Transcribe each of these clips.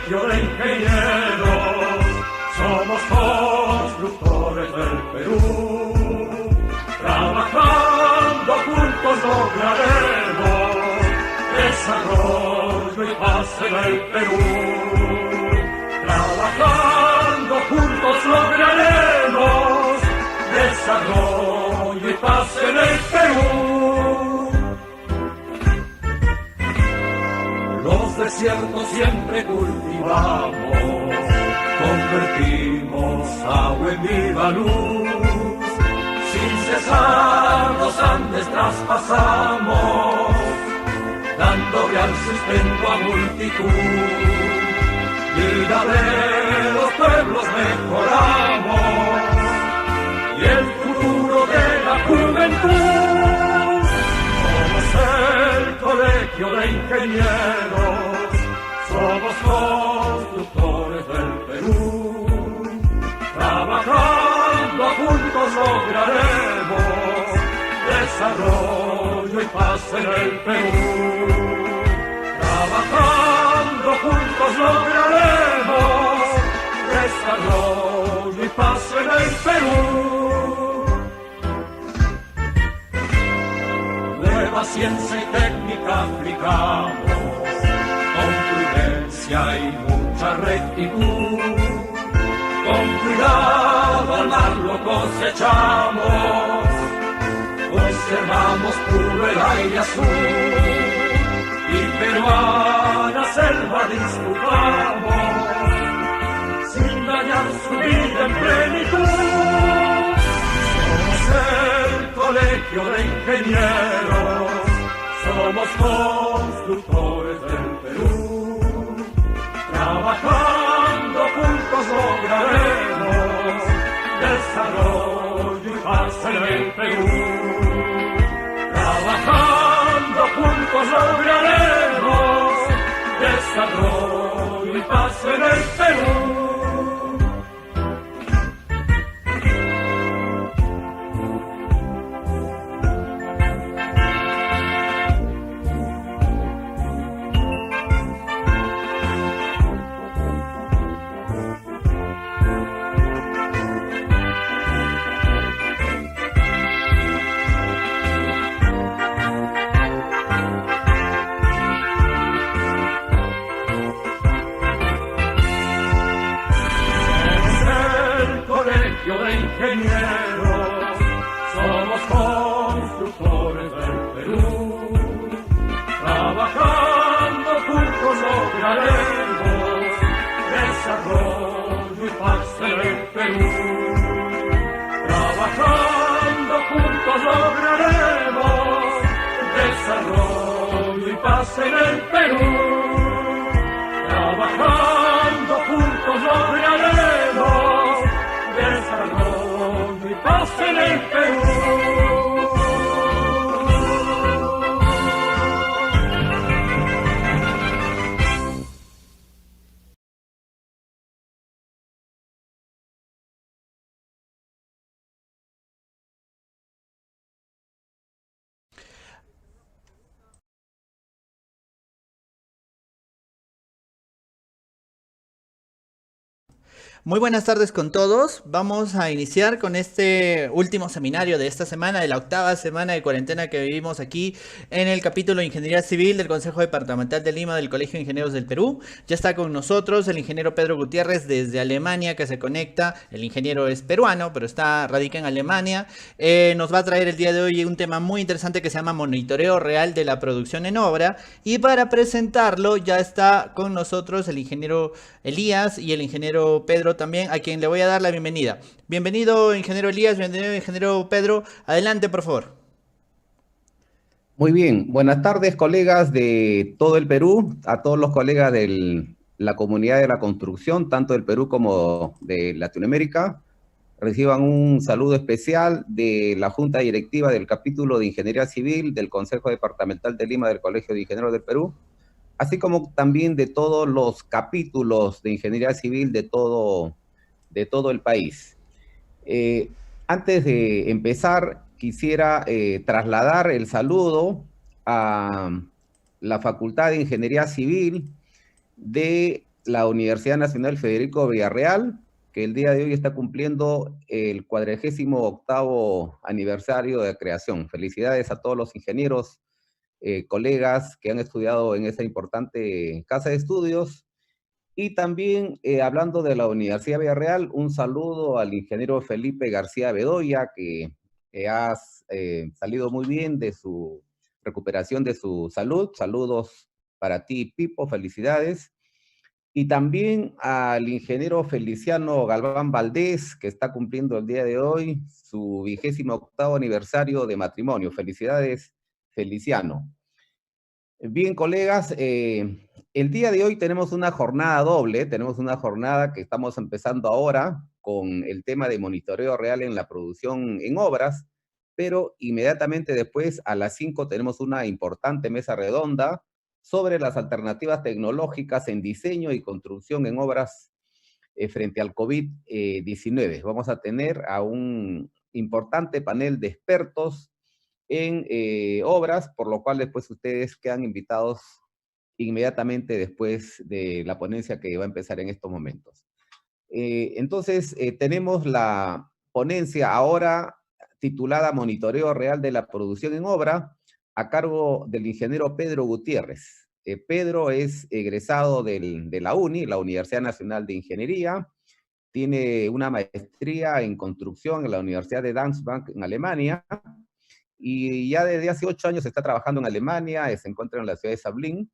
colegio de ingenieros, somos constructores del Perú. Trabajando juntos lograremos desarrollo y paz en el Perú. Trabajando juntos lograremos desarrollo y paz en el Perú. Los desiertos siempre cultivamos, convertimos agua en viva luz. Sin cesar los Andes traspasamos, dando real sustento a multitud. Vida de los pueblos mejoramos y el futuro de la juventud. Somos el colegio de ingenieros, somos constructores del Perú. Trabajando juntos lograremos desarrollo y paz en el Perú. Trabajando juntos lograremos desarrollo y paz en el Perú. Nueva ciencia y técnica aplicamos, con prudencia y mucha rectitud. Con cuidado al mar lo cosechamos, conservamos puro el aire azul. Y peruana selva disfrutamos, sin dañar su vida en plenitud. Somos el colegio de ingenieros, somos constructores del Perú. Trabajando juntos lograremos desarrollo y paz en el Perú. Trabajando juntos lograremos desarrollo y paz en el Perú. De ingenieros, somos constructores del Perú. Trabajando juntos lograremos desarrollo y paz en el Perú. Trabajando juntos lograremos desarrollo y paz en el Perú. Trabajando juntos lograremos desarrollo y paz en el Perú. Muy buenas tardes con todos. Vamos a iniciar con este último seminario de esta semana, de la octava semana de cuarentena que vivimos aquí en el capítulo de Ingeniería Civil del Consejo Departamental de Lima del Colegio de Ingenieros del Perú. Ya está con nosotros el ingeniero Pedro Gutiérrez desde Alemania, que se conecta. El ingeniero es peruano, pero radica en Alemania. Nos va a traer el día de hoy un tema muy interesante que se llama monitoreo real de la producción en obra. Y para presentarlo ya está con nosotros el ingeniero Elías y el ingeniero Pedro también, a quien le voy a dar la bienvenida. Bienvenido, ingeniero Elías, bienvenido, ingeniero Pedro. Adelante, por favor. Muy bien, buenas tardes, colegas de todo el Perú, a todos los colegas de la comunidad de la construcción, tanto del Perú como de Latinoamérica. Reciban un saludo especial de la Junta Directiva del Capítulo de Ingeniería Civil del Consejo Departamental de Lima del Colegio de Ingenieros del Perú, así como también de todos los capítulos de Ingeniería Civil de todo el país. Antes de empezar, quisiera trasladar el saludo a la Facultad de Ingeniería Civil de la Universidad Nacional Federico Villarreal, que el día de hoy está cumpliendo el 48º aniversario de creación. Felicidades a todos los ingenieros, colegas que han estudiado en esa importante casa de estudios. Y también, hablando de la Universidad Villarreal, un saludo al ingeniero Felipe García Bedoya, que ha salido muy bien de su recuperación de su salud. Saludos para ti, Pipo, felicidades. Y también al ingeniero Feliciano Galván Valdés, que está cumpliendo el día de hoy su 28º aniversario de matrimonio. Felicidades, Feliciano. Bien, colegas, el día de hoy tenemos una jornada doble, tenemos una jornada que estamos empezando ahora con el tema de monitoreo real en la producción en obras, pero inmediatamente después a las 5 tenemos una importante mesa redonda sobre las alternativas tecnológicas en diseño y construcción en obras frente al COVID-19. Vamos a tener a un importante panel de expertos en obras, por lo cual después ustedes quedan invitados inmediatamente después de la ponencia que va a empezar en estos momentos. Entonces, tenemos la ponencia ahora titulada Monitoreo Real de la Producción en Obra, a cargo del ingeniero Pedro Gutiérrez. Pedro es egresado de la UNI, la Universidad Nacional de Ingeniería, tiene una maestría en construcción en la Universidad de Danzig en Alemania, y ya desde hace 8 años está trabajando en Alemania, se encuentra en la ciudad de Saarbrücken,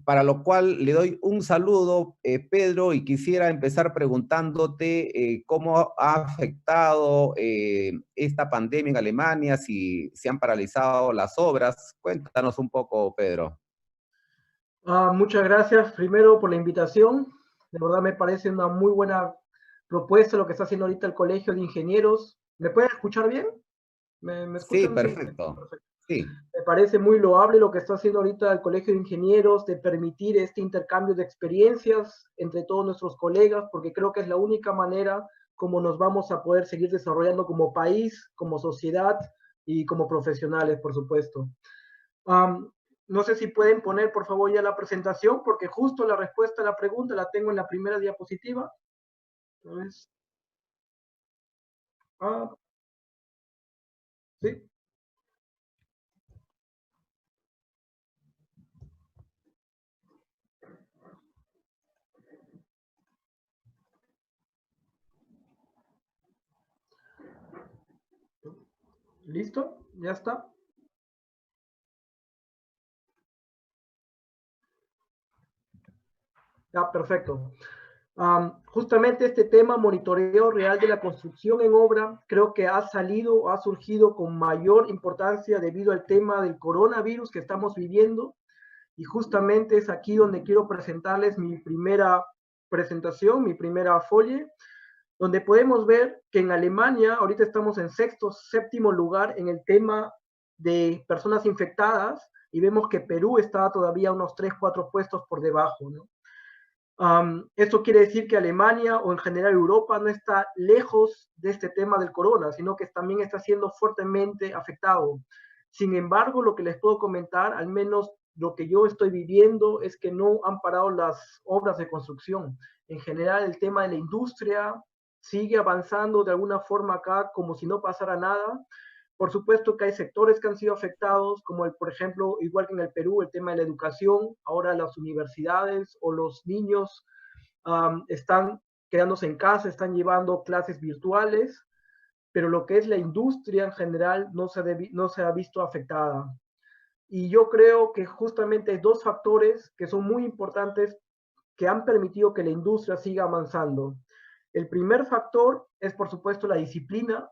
para lo cual le doy un saludo, Pedro, y quisiera empezar preguntándote cómo ha afectado esta pandemia en Alemania, si se han paralizado las obras. Cuéntanos un poco, Pedro. Muchas gracias primero por la invitación. De verdad me parece una muy buena propuesta lo que está haciendo ahorita el Colegio de Ingenieros. ¿Me pueden escuchar bien? ¿Me Sí, escuchan? perfecto. Perfecto. Sí. Me parece muy loable lo que está haciendo ahorita el Colegio de Ingenieros de permitir este intercambio de experiencias entre todos nuestros colegas, porque creo que es la única manera como nos vamos a poder seguir desarrollando como país, como sociedad y como profesionales, por supuesto. No sé si pueden poner, por favor, ya la presentación, porque justo la respuesta a la pregunta la tengo en la primera diapositiva. Entonces, sí. ¿Listo? ¿Ya está? Ya, perfecto. Justamente este tema, monitoreo real de la construcción en obra, creo que ha surgido con mayor importancia debido al tema del coronavirus que estamos viviendo, y justamente es aquí donde quiero presentarles mi primera presentación, mi primera folie, donde podemos ver que en Alemania ahorita estamos en séptimo lugar en el tema de personas infectadas, y vemos que Perú está todavía unos 3, 4 puestos por debajo, ¿no? Esto quiere decir que Alemania o en general Europa no está lejos de este tema del corona, sino que también está siendo fuertemente afectado. Sin embargo, lo que les puedo comentar, al menos lo que yo estoy viviendo, es que no han parado las obras de construcción. En general, el tema de la industria sigue avanzando de alguna forma acá como si no pasara nada. Por supuesto que hay sectores que han sido afectados, como por ejemplo, igual que en el Perú, el tema de la educación. Ahora las universidades o los niños están quedándose en casa, están llevando clases virtuales, pero lo que es la industria en general no se ha visto afectada. Y yo creo que justamente hay dos factores que son muy importantes que han permitido que la industria siga avanzando. El primer factor es, por supuesto, la disciplina,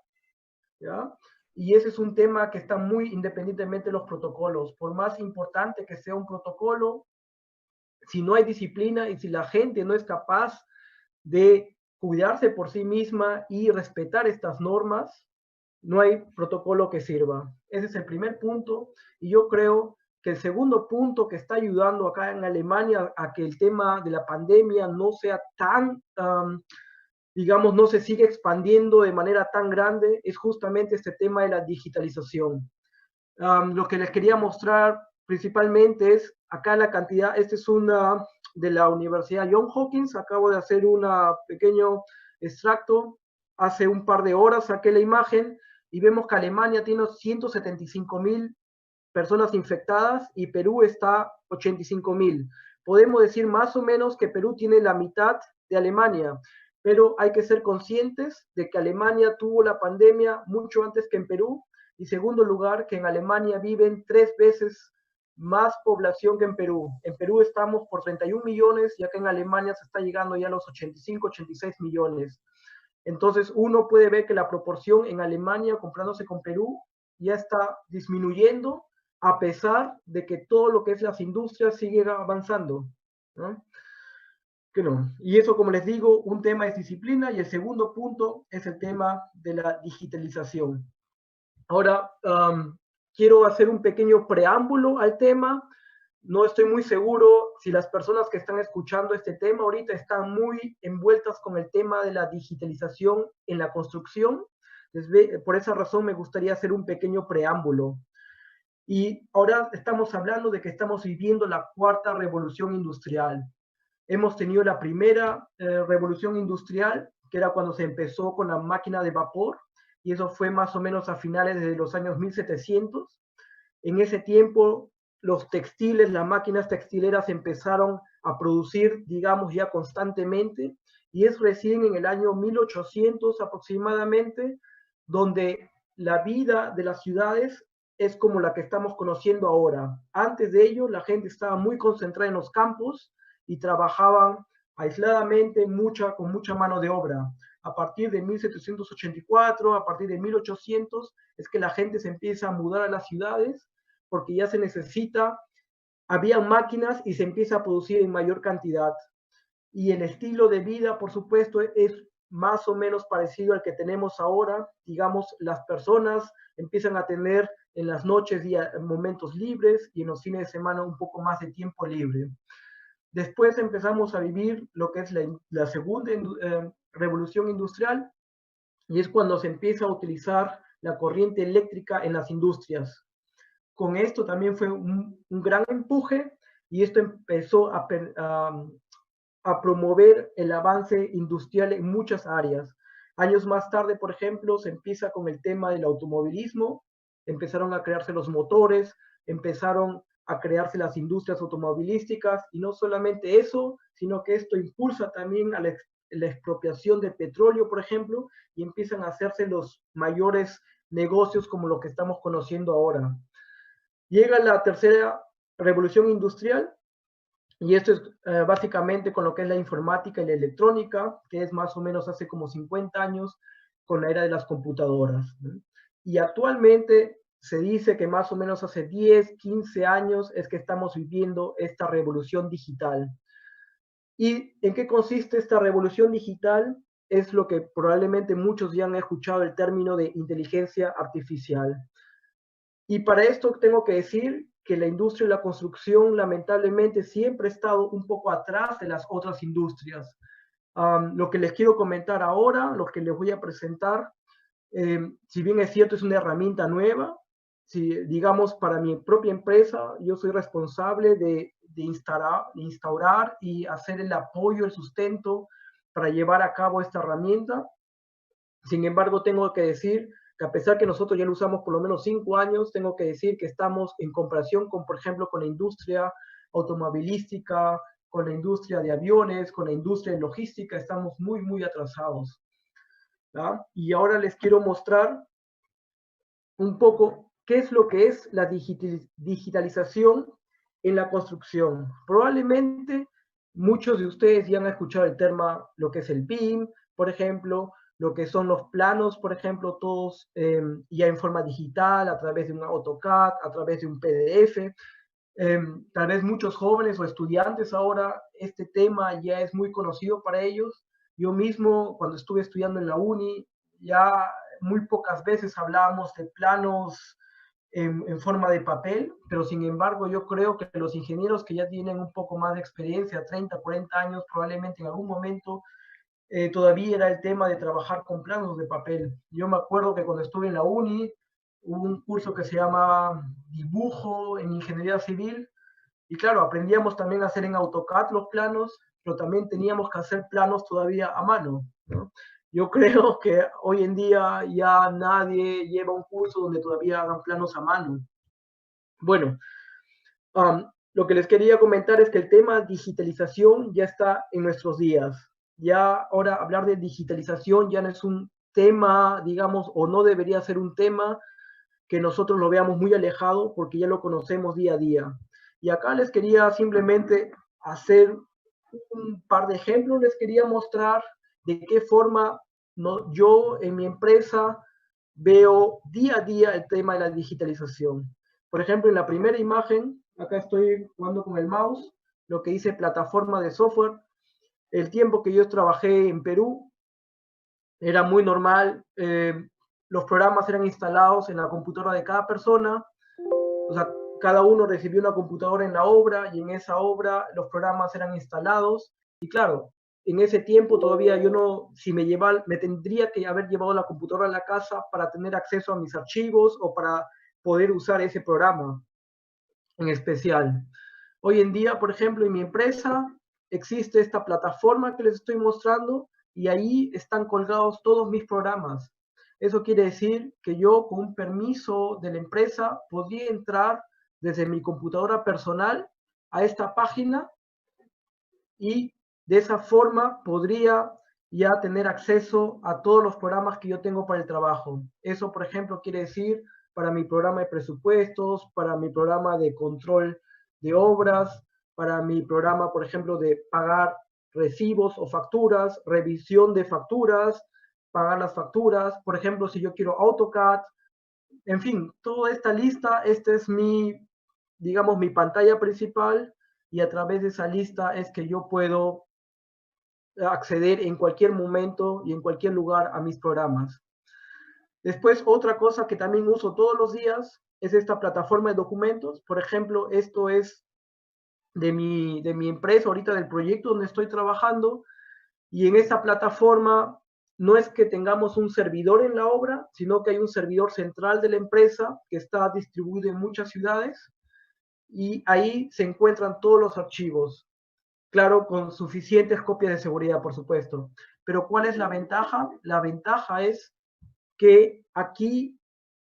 ¿ya? Y ese es un tema que está muy independientemente de los protocolos. Por más importante que sea un protocolo, si no hay disciplina y si la gente no es capaz de cuidarse por sí misma y respetar estas normas, no hay protocolo que sirva. Ese es el primer punto. Y yo creo que el segundo punto que está ayudando acá en Alemania a que el tema de la pandemia no sea tan digamos, no se sigue expandiendo de manera tan grande, es justamente este tema de la digitalización. Lo que les quería mostrar principalmente es acá la cantidad, esta es una de la Universidad Johns Hopkins. Acabo de hacer un pequeño extracto. Hace un par de horas saqué la imagen y vemos que Alemania tiene 175.000 personas infectadas y Perú está 85.000. Podemos decir más o menos que Perú tiene la mitad de Alemania, pero hay que ser conscientes de que Alemania tuvo la pandemia mucho antes que en Perú, y segundo lugar, que en Alemania viven 3 veces más población que en Perú. En Perú estamos por 31 millones, y acá en Alemania se está llegando ya a los 85, 86 millones. Entonces uno puede ver que la proporción en Alemania, comparándose con Perú, ya está disminuyendo, a pesar de que todo lo que es las industrias sigue avanzando, ¿no? Que no. Y eso, como les digo, un tema es disciplina, y el segundo punto es el tema de la digitalización. Ahora, quiero hacer un pequeño preámbulo al tema. No estoy muy seguro si las personas que están escuchando este tema ahorita están muy envueltas con el tema de la digitalización en la construcción. Por esa razón me gustaría hacer un pequeño preámbulo. Y ahora estamos hablando de que estamos viviendo la 4ª revolución industrial. Hemos tenido la primera revolución industrial, que era cuando se empezó con la máquina de vapor, y eso fue más o menos a finales de los años 1700. En ese tiempo, los textiles, las máquinas textileras empezaron a producir, digamos, ya constantemente, y es recién en el año 1800 aproximadamente, donde la vida de las ciudades es como la que estamos conociendo ahora. Antes de ello, la gente estaba muy concentrada en los campos y trabajaban aisladamente, con mucha mano de obra. A partir de 1784, a partir de 1800, es que la gente se empieza a mudar a las ciudades, porque ya se necesita, había máquinas y se empieza a producir en mayor cantidad. Y el estilo de vida, por supuesto, es más o menos parecido al que tenemos ahora. Digamos, las personas empiezan a tener en las noches momentos libres, y en los fines de semana un poco más de tiempo libre. Después empezamos a vivir lo que es la segunda revolución industrial, y es cuando se empieza a utilizar la corriente eléctrica en las industrias. Con esto también fue un gran empuje, y esto empezó a promover el avance industrial en muchas áreas. Años más tarde, por ejemplo, se empieza con el tema del automovilismo, empezaron a crearse los motores, empezaron a crearse las industrias automovilísticas, y no solamente eso, sino que esto impulsa también a la expropiación de petróleo, por ejemplo, y empiezan a hacerse los mayores negocios como lo que estamos conociendo ahora. Llega la tercera revolución industrial, y esto es básicamente con lo que es la informática y la electrónica, que es más o menos hace como 50 años, con la era de las computadoras, ¿no? Y actualmente se dice que más o menos hace 10, 15 años es que estamos viviendo esta revolución digital. ¿Y en qué consiste esta revolución digital? Es lo que probablemente muchos ya han escuchado, el término de inteligencia artificial. Y para esto tengo que decir que la industria de la construcción lamentablemente siempre ha estado un poco atrás de las otras industrias. Lo que les quiero comentar ahora, lo que les voy a presentar, si bien es cierto, es una herramienta nueva. Si, digamos, para mi propia empresa, yo soy responsable de instaurar y hacer el apoyo, el sustento para llevar a cabo esta herramienta. Sin embargo, tengo que decir que a pesar que nosotros ya lo usamos por lo menos 5 años, tengo que decir que estamos en comparación con, por ejemplo, con la industria automovilística, con la industria de aviones, con la industria de logística, estamos muy, muy atrasados, ¿verdad? Y ahora les quiero mostrar un poco qué es lo que es la digitalización en la construcción. Probablemente muchos de ustedes ya han escuchado el término, lo que es el BIM, por ejemplo, lo que son los planos, por ejemplo, todos ya en forma digital, a través de un AutoCAD, a través de un PDF. Tal vez muchos jóvenes o estudiantes ahora, este tema ya es muy conocido para ellos. Yo mismo, cuando estuve estudiando en la uni, ya muy pocas veces hablábamos de planos en forma de papel, pero sin embargo yo creo que los ingenieros que ya tienen un poco más de experiencia, 30, 40 años, probablemente en algún momento todavía era el tema de trabajar con planos de papel. Yo me acuerdo que cuando estuve en la uni, hubo un curso que se llama Dibujo en Ingeniería Civil, Y claro, aprendíamos también a hacer en AutoCAD los planos, pero también teníamos que hacer planos todavía a mano, ¿no? Yo creo que hoy en día ya nadie lleva un curso donde todavía hagan planos a mano. Bueno, lo que les quería comentar es que el tema digitalización ya está en nuestros días. Ya ahora hablar de digitalización ya no es un tema, digamos, o no debería ser un tema que nosotros lo veamos muy alejado porque ya lo conocemos día a día. Y acá les quería simplemente hacer un par de ejemplos, les quería mostrar de qué forma yo en mi empresa veo día a día el tema de la digitalización. Por ejemplo, en la primera imagen, acá estoy jugando con el mouse, lo que dice plataforma de software. El tiempo que yo trabajé en Perú era muy normal, los programas eran instalados en la computadora de cada persona, o sea, cada uno recibió una computadora en la obra y en esa obra los programas eran instalados. Y claro, en ese tiempo todavía yo no, si me llevaba, me tendría que haber llevado la computadora a la casa para tener acceso a mis archivos o para poder usar ese programa en especial. Hoy en día, por ejemplo, en mi empresa existe esta plataforma que les estoy mostrando y ahí están colgados todos mis programas. Eso quiere decir que yo, con un permiso de la empresa, podría entrar desde mi computadora personal a esta página y de esa forma podría ya tener acceso a todos los programas que yo tengo para el trabajo. Eso, por ejemplo, quiere decir para mi programa de presupuestos, para mi programa de control de obras, para mi programa, por ejemplo, de pagar recibos o facturas, revisión de facturas, pagar las facturas, por ejemplo, si yo quiero AutoCAD, en fin, toda esta lista, esta es mi, digamos, mi pantalla principal y a través de esa lista es que yo puedo acceder en cualquier momento y en cualquier lugar a mis programas. Después, otra cosa que también uso todos los días es esta plataforma de documentos. Por ejemplo, esto es de mi empresa, ahorita del proyecto donde estoy trabajando, y en esta plataforma no es que tengamos un servidor en la obra, sino que hay un servidor central de la empresa que está distribuido en muchas ciudades, y ahí se encuentran todos los archivos. Claro, con suficientes copias de seguridad, por supuesto. Pero ¿cuál es la ventaja? La ventaja es que aquí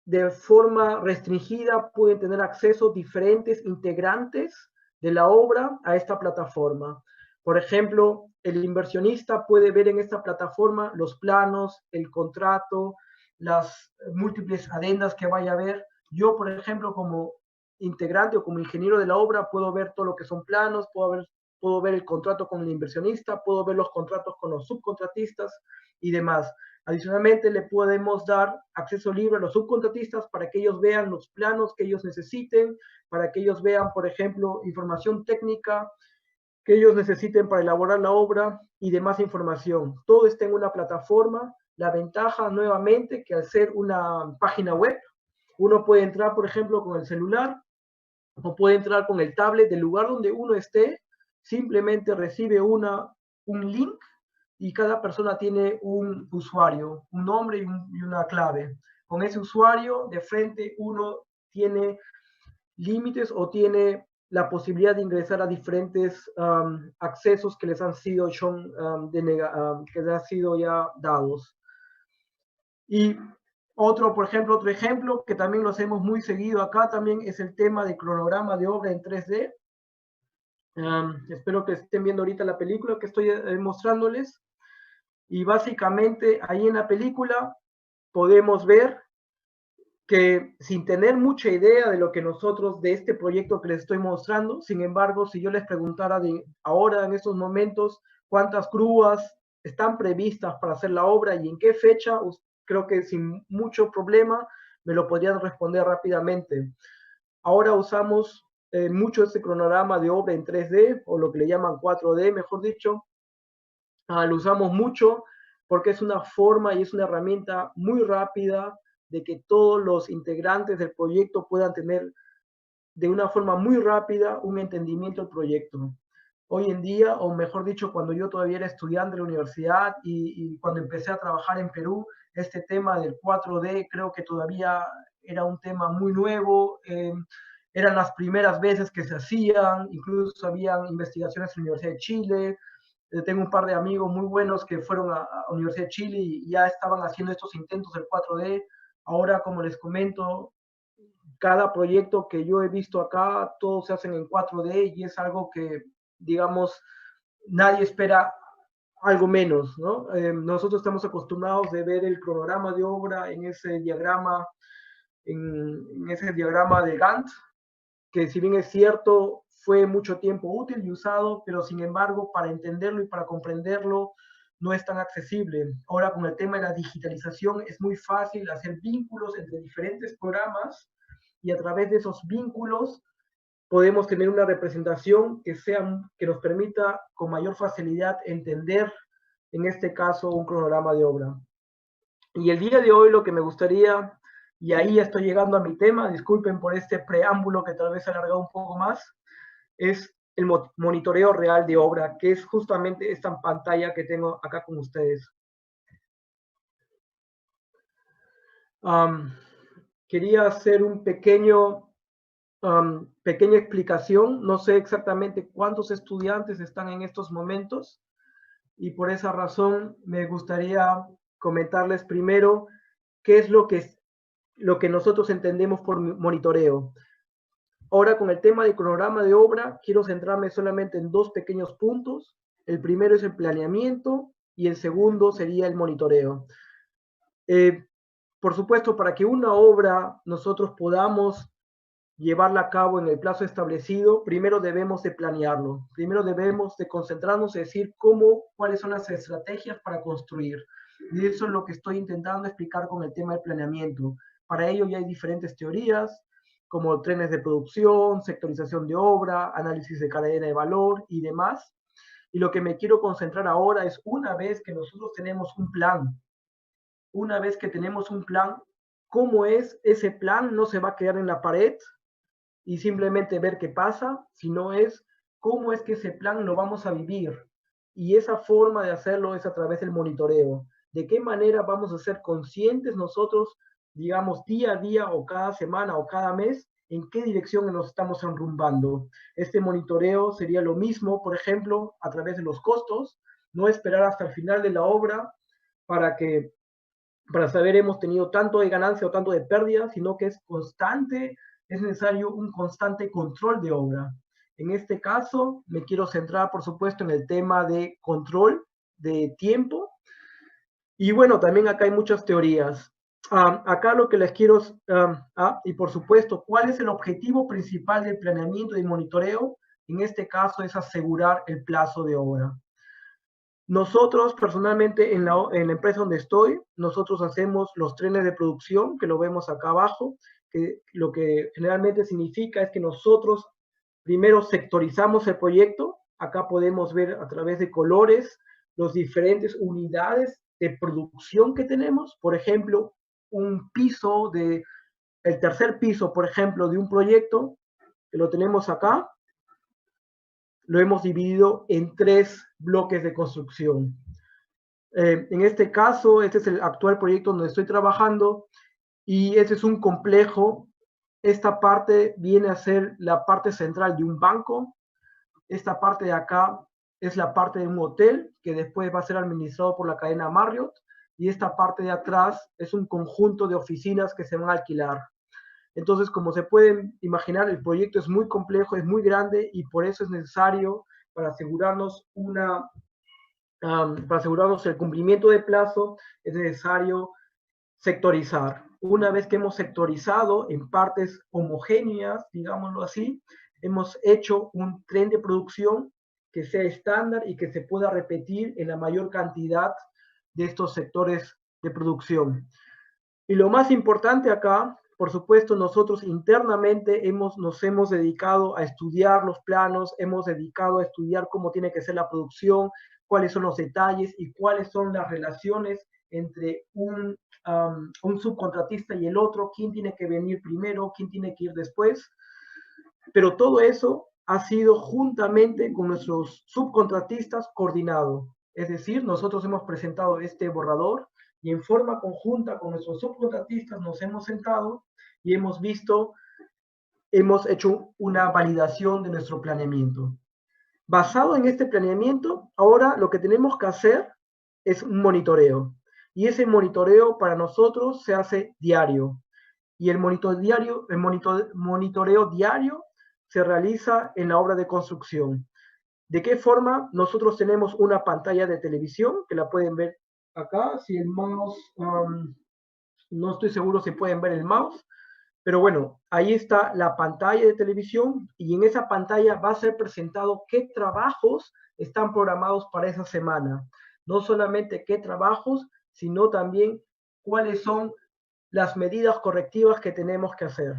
de forma restringida pueden tener acceso diferentes integrantes de la obra a esta plataforma. Por ejemplo, el inversionista puede ver en esta plataforma los planos, el contrato, las múltiples adendas que vaya a haber. Yo, por ejemplo, como integrante o como ingeniero de la obra, puedo ver todo lo que son planos, puedo ver el contrato con el inversionista, puedo ver los contratos con los subcontratistas y demás. Adicionalmente, le podemos dar acceso libre a los subcontratistas para que ellos vean los planos que ellos necesiten, para que ellos vean, por ejemplo, información técnica que ellos necesiten para elaborar la obra y demás información. Todo está en una plataforma. La ventaja, nuevamente, que al ser una página web, uno puede entrar, por ejemplo, con el celular o puede entrar con el tablet del lugar donde uno esté, simplemente recibe un link y cada persona tiene un usuario, un nombre y una clave. Con ese usuario de frente uno tiene límites o tiene la posibilidad de ingresar a diferentes accesos que les han sido, que les han sido ya dados. Y por ejemplo, otro ejemplo que también lo hacemos muy seguido acá también es el tema de cronograma de obra en 3D. Espero que estén viendo ahorita la película que estoy mostrándoles. Y básicamente ahí en la película podemos ver que sin tener mucha idea de lo que nosotros, de este proyecto que les estoy mostrando, sin embargo, si yo les preguntara de ahora, en estos momentos, cuántas grúas están previstas para hacer la obra y en qué fecha, creo que sin mucho problema me lo podrían responder rápidamente. Ahora usamos mucho este cronograma de obra en 3D, o lo que le llaman 4D, mejor dicho. Lo usamos mucho porque es una forma y es una herramienta muy rápida de que todos los integrantes del proyecto puedan tener de una forma muy rápida un entendimiento del proyecto. Hoy en día, o mejor dicho, cuando yo todavía era estudiante de la universidad y cuando empecé a trabajar en Perú, este tema del 4D creo que todavía era un tema muy nuevo. eran las primeras veces que se hacían, incluso habían investigaciones en la Universidad de Chile. Tengo un par de amigos muy buenos que fueron a la Universidad de Chile y ya estaban haciendo estos intentos del 4D. Ahora, como les comento, cada proyecto que yo he visto acá, todos se hacen en 4D y es algo que, digamos, nadie espera algo menos, ¿no? Nosotros estamos acostumbrados de ver el cronograma de obra en ese diagrama, en ese diagrama de Gantt, que si bien es cierto, fue mucho tiempo útil y usado, pero sin embargo, para entenderlo y para comprenderlo, no es tan accesible. Ahora, con el tema de la digitalización, es muy fácil hacer vínculos entre diferentes programas y a través de esos vínculos podemos tener una representación que nos permita con mayor facilidad entender, en este caso, un cronograma de obra. Y el día de hoy lo que me gustaría, y ahí ya estoy llegando a mi tema, disculpen por este preámbulo que tal vez se ha alargado un poco más, es el monitoreo real de obra, que es justamente esta pantalla que tengo acá con ustedes. Quería hacer un pequeña explicación. No sé exactamente cuántos estudiantes están en estos momentos y por esa razón me gustaría comentarles primero qué es lo que nosotros entendemos por monitoreo. Ahora, con el tema del cronograma de obra, quiero centrarme solamente en dos pequeños puntos. El primero es el planeamiento y el segundo sería el monitoreo. Por supuesto, para que una obra nosotros podamos llevarla a cabo en el plazo establecido, primero debemos de planearlo. Primero debemos de concentrarnos en decir cuáles son las estrategias para construir. Y eso es lo que estoy intentando explicar con el tema del planeamiento. Para ello ya hay diferentes teorías, como trenes de producción, sectorización de obra, análisis de cadena de valor y demás. Y lo que me quiero concentrar ahora es una vez que nosotros tenemos un plan, cómo es ese plan, no se va a quedar en la pared y simplemente ver qué pasa, sino es cómo es que ese plan lo vamos a vivir. Y esa forma de hacerlo es a través del monitoreo. De qué manera vamos a ser conscientes nosotros, digamos, día a día o cada semana o cada mes, en qué dirección nos estamos enrumbando. Este monitoreo sería lo mismo, por ejemplo, a través de los costos, no esperar hasta el final de la obra para saber hemos tenido tanto de ganancia o tanto de pérdida, sino que es constante, es necesario un constante control de obra. En este caso, me quiero centrar, por supuesto, en el tema de control de tiempo. Y bueno, también acá hay muchas teorías. Acá lo que les quiero, y por supuesto, ¿cuál es el objetivo principal del planeamiento y monitoreo? En este caso es asegurar el plazo de obra. Nosotros, personalmente, en la empresa donde estoy, nosotros hacemos los trenes de producción, que lo vemos acá abajo, que lo que generalmente significa es que nosotros primero sectorizamos el proyecto. Acá podemos ver a través de colores las diferentes unidades de producción que tenemos. Por ejemplo, el tercer piso, por ejemplo, de un proyecto, que lo tenemos acá, lo hemos dividido en 3 bloques de construcción. En este caso, este es el actual proyecto donde estoy trabajando y este es un complejo. Esta parte viene a ser la parte central de un banco. Esta parte de acá es la parte de un hotel que después va a ser administrado por la cadena Marriott y esta parte de atrás es un conjunto de oficinas que se van a alquilar. Entonces, como se pueden imaginar, el proyecto es muy complejo, es muy grande y por eso es necesario, para asegurarnos el cumplimiento de plazo, es necesario sectorizar. Una vez que hemos sectorizado en partes homogéneas, digámoslo así, hemos hecho un tren de producción que sea estándar y que se pueda repetir en la mayor cantidad de estos sectores de producción. Y lo más importante acá, por supuesto, nosotros internamente nos hemos dedicado a estudiar los planos, hemos dedicado a estudiar cómo tiene que ser la producción, cuáles son los detalles y cuáles son las relaciones entre un subcontratista y el otro, quién tiene que venir primero, quién tiene que ir después. Pero todo eso ha sido juntamente con nuestros subcontratistas coordinado. Es decir, nosotros hemos presentado este borrador y en forma conjunta con nuestros subcontratistas nos hemos sentado y hemos visto hemos hecho una validación de nuestro planeamiento. Basado en este planeamiento, ahora lo que tenemos que hacer es un monitoreo. Y ese monitoreo para nosotros se hace diario. Y el monitoreo diario se realiza en la obra de construcción. ¿De qué forma? Nosotros tenemos una pantalla de televisión, que la pueden ver acá. Si el mouse, no estoy seguro si pueden ver el mouse, pero bueno, ahí está la pantalla de televisión y en esa pantalla va a ser presentado qué trabajos están programados para esa semana. No solamente qué trabajos, sino también cuáles son las medidas correctivas que tenemos que hacer.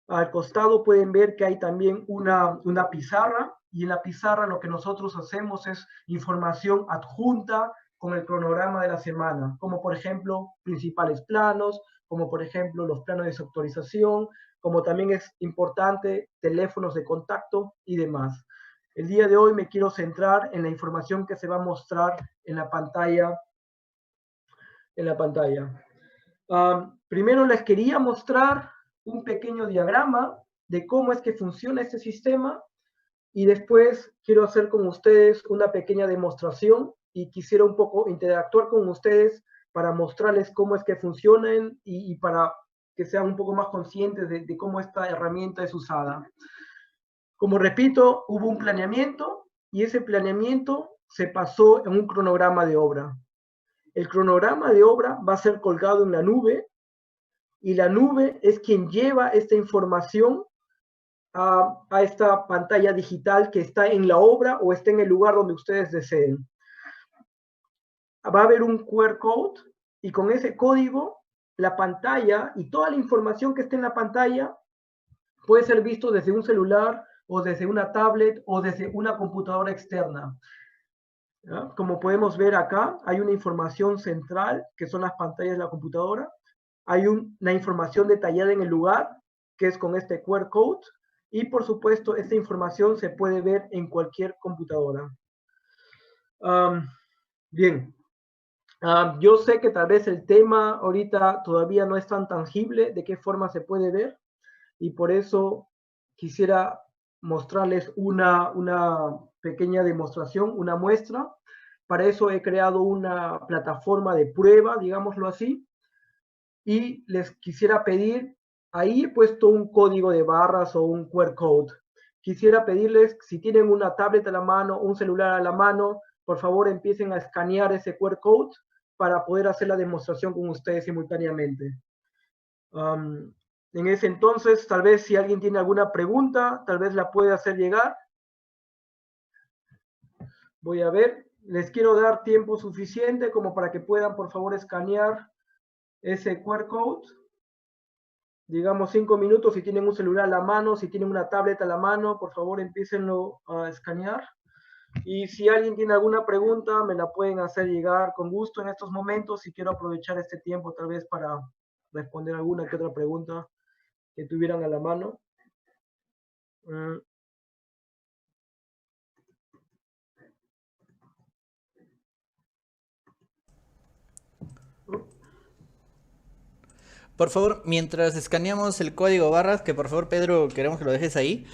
Al costado pueden ver que hay también una pizarra y en la pizarra lo que nosotros hacemos es información adjunta con el cronograma de la semana, como por ejemplo principales planos, como por ejemplo los planos de sectorización, como también es importante teléfonos de contacto y demás. El día de hoy me quiero centrar en la información que se va a mostrar en la pantalla. Primero les quería mostrar un pequeño diagrama de cómo es que funciona este sistema y después quiero hacer con ustedes una pequeña demostración y quisiera un poco interactuar con ustedes para mostrarles cómo es que funcionan y para que sean un poco más conscientes de cómo esta herramienta es usada. Como repito, hubo un planeamiento y ese planeamiento se pasó en un cronograma de obra. El cronograma de obra va a ser colgado en la nube y la nube es quien lleva esta información a esta pantalla digital que está en la obra o está en el lugar donde ustedes deseen. Va a haber un QR code y con ese código la pantalla y toda la información que esté en la pantalla puede ser visto desde un celular o desde una tablet o desde una computadora externa. ¿Ya? Como podemos ver acá, hay una información central que son las pantallas de la computadora. Hay una información detallada en el lugar que es con este QR code y por supuesto esta información se puede ver en cualquier computadora. Bien. Yo sé que tal vez el tema ahorita todavía no es tan tangible de qué forma se puede ver y por eso quisiera mostrarles una pequeña demostración, una muestra. Para eso he creado una plataforma de prueba, digámoslo así, y les quisiera pedir, ahí he puesto un código de barras o un QR code. Quisiera pedirles, si tienen una tablet a la mano, un celular a la mano, por favor empiecen a escanear ese QR code para poder hacer la demostración con ustedes simultáneamente. En ese entonces, tal vez si alguien tiene alguna pregunta, tal vez la puede hacer llegar. Voy a ver, les quiero dar tiempo suficiente como para que puedan, por favor, escanear ese QR code. Digamos 5 minutos si tienen un celular a la mano, si tienen una tablet a la mano, por favor, empiecenlo a escanear. Y si alguien tiene alguna pregunta, me la pueden hacer llegar con gusto en estos momentos y quiero aprovechar este tiempo tal vez para responder alguna que otra pregunta que tuvieran a la mano. Por favor, mientras escaneamos el código barras, que por favor, Pedro, queremos que lo dejes ahí.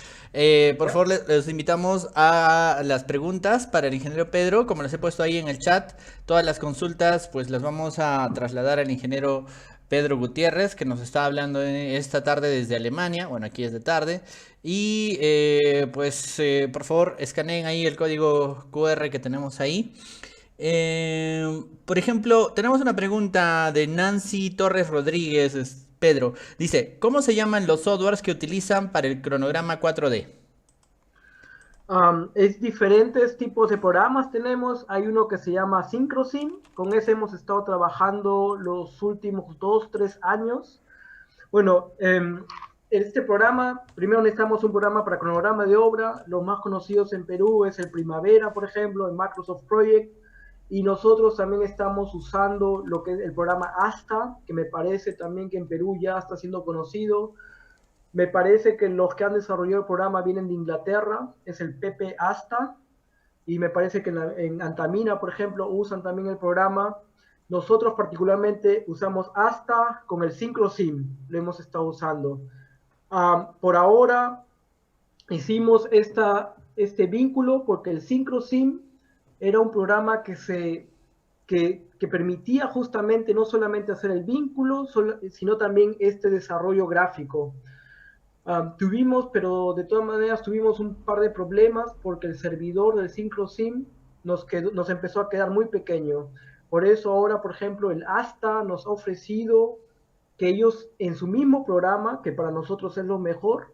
Por favor, les invitamos a las preguntas para el ingeniero Pedro. Como les he puesto ahí en el chat, todas las consultas pues las vamos a trasladar al ingeniero Pedro Gutiérrez, que nos está hablando esta tarde desde Alemania. Bueno, aquí es de tarde. Y por favor, escaneen ahí el código QR que tenemos ahí. Por ejemplo, tenemos una pregunta de Nancy Torres Rodríguez, Pedro. Dice, ¿cómo se llaman los softwares que utilizan para el cronograma 4D? Es diferentes tipos de programas tenemos. Hay uno que se llama SyncroSym. Con ese hemos estado trabajando los últimos 2-3 años. Bueno, este programa, primero necesitamos un programa para cronograma de obra. Los más conocidos en Perú es el Primavera, por ejemplo, el Microsoft Project. Y nosotros también estamos usando lo que es el programa ASTA, que me parece también que en Perú ya está siendo conocido. Me parece que los que han desarrollado el programa vienen de Inglaterra, es el PP ASTA. Y me parece que en Antamina, por ejemplo, usan también el programa. Nosotros particularmente usamos ASTA con el SyncroSym, lo hemos estado usando. Por ahora hicimos este vínculo porque el SyncroSim era un programa que permitía justamente no solamente hacer el vínculo, sino también este desarrollo gráfico. Pero de todas maneras tuvimos un par de problemas porque el servidor del SyncroSim nos empezó a quedar muy pequeño. Por eso ahora, por ejemplo, el ASTA nos ha ofrecido que ellos en su mismo programa, que para nosotros es lo mejor,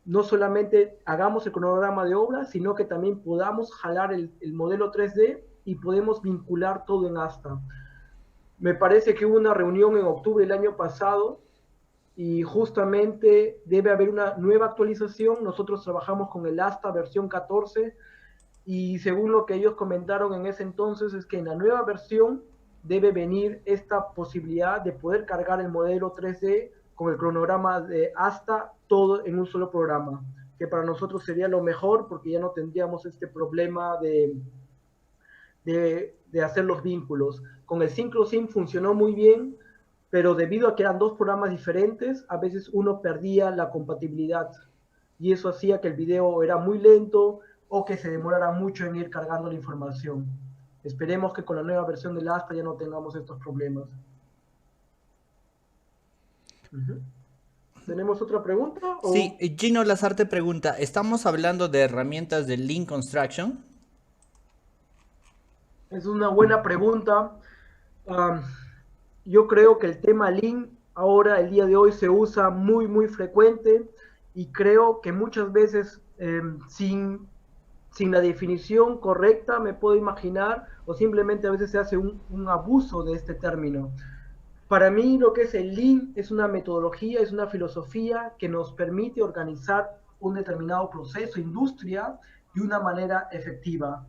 no solamente hagamos el cronograma de obra, sino que también podamos jalar el modelo 3D y podemos vincular todo en ASTA. Me parece que hubo una reunión en octubre del año pasado y justamente debe haber una nueva actualización. Nosotros trabajamos con el ASTA versión 14 y según lo que ellos comentaron en ese entonces es que en la nueva versión debe venir esta posibilidad de poder cargar el modelo 3D con el cronograma de ASTA todo en un solo programa, que para nosotros sería lo mejor porque ya no tendríamos este problema de hacer los vínculos. Con el SyncroSim funcionó muy bien, pero debido a que eran dos programas diferentes, a veces uno perdía la compatibilidad y eso hacía que el video era muy lento o que se demorara mucho en ir cargando la información. Esperemos que con la nueva versión del ASTA ya no tengamos estos problemas. ¿Tenemos otra pregunta? ¿O? Sí, Gino Lazarte pregunta, ¿estamos hablando de herramientas de Lean Construction? Es una buena pregunta. Yo creo que el tema Lean ahora, el día de hoy, se usa muy frecuente y creo que muchas veces sin la definición correcta, me puedo imaginar, o simplemente a veces se hace un abuso de este término. Para mí lo que es el Lean es una metodología, es una filosofía que nos permite organizar un determinado proceso, industria, de una manera efectiva.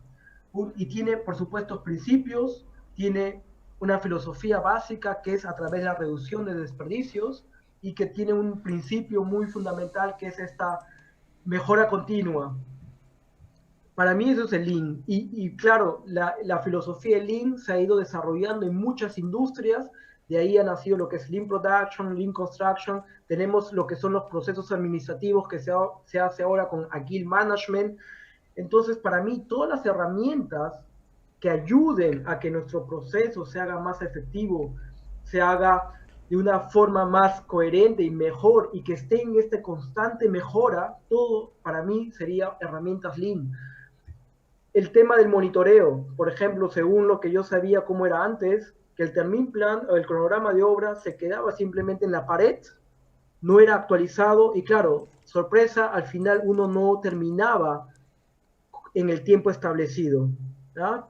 Y tiene, por supuesto, principios, tiene una filosofía básica que es a través de la reducción de desperdicios y que tiene un principio muy fundamental que es esta mejora continua. Para mí eso es el Lean. Y claro, la filosofía de Lean se ha ido desarrollando en muchas industrias. De ahí ha nacido lo que es Lean Production, Lean Construction. Tenemos lo que son los procesos administrativos que se hace ahora con Agile Management. Entonces, para mí, todas las herramientas que ayuden a que nuestro proceso se haga más efectivo, se haga de una forma más coherente y mejor, y que esté en esta constante mejora, todo para mí sería herramientas Lean. El tema del monitoreo, por ejemplo, según lo que yo sabía cómo era antes, que el termin plan o el cronograma de obra se quedaba simplemente en la pared, no era actualizado y claro, sorpresa, al final uno no terminaba en el tiempo establecido, ¿ya?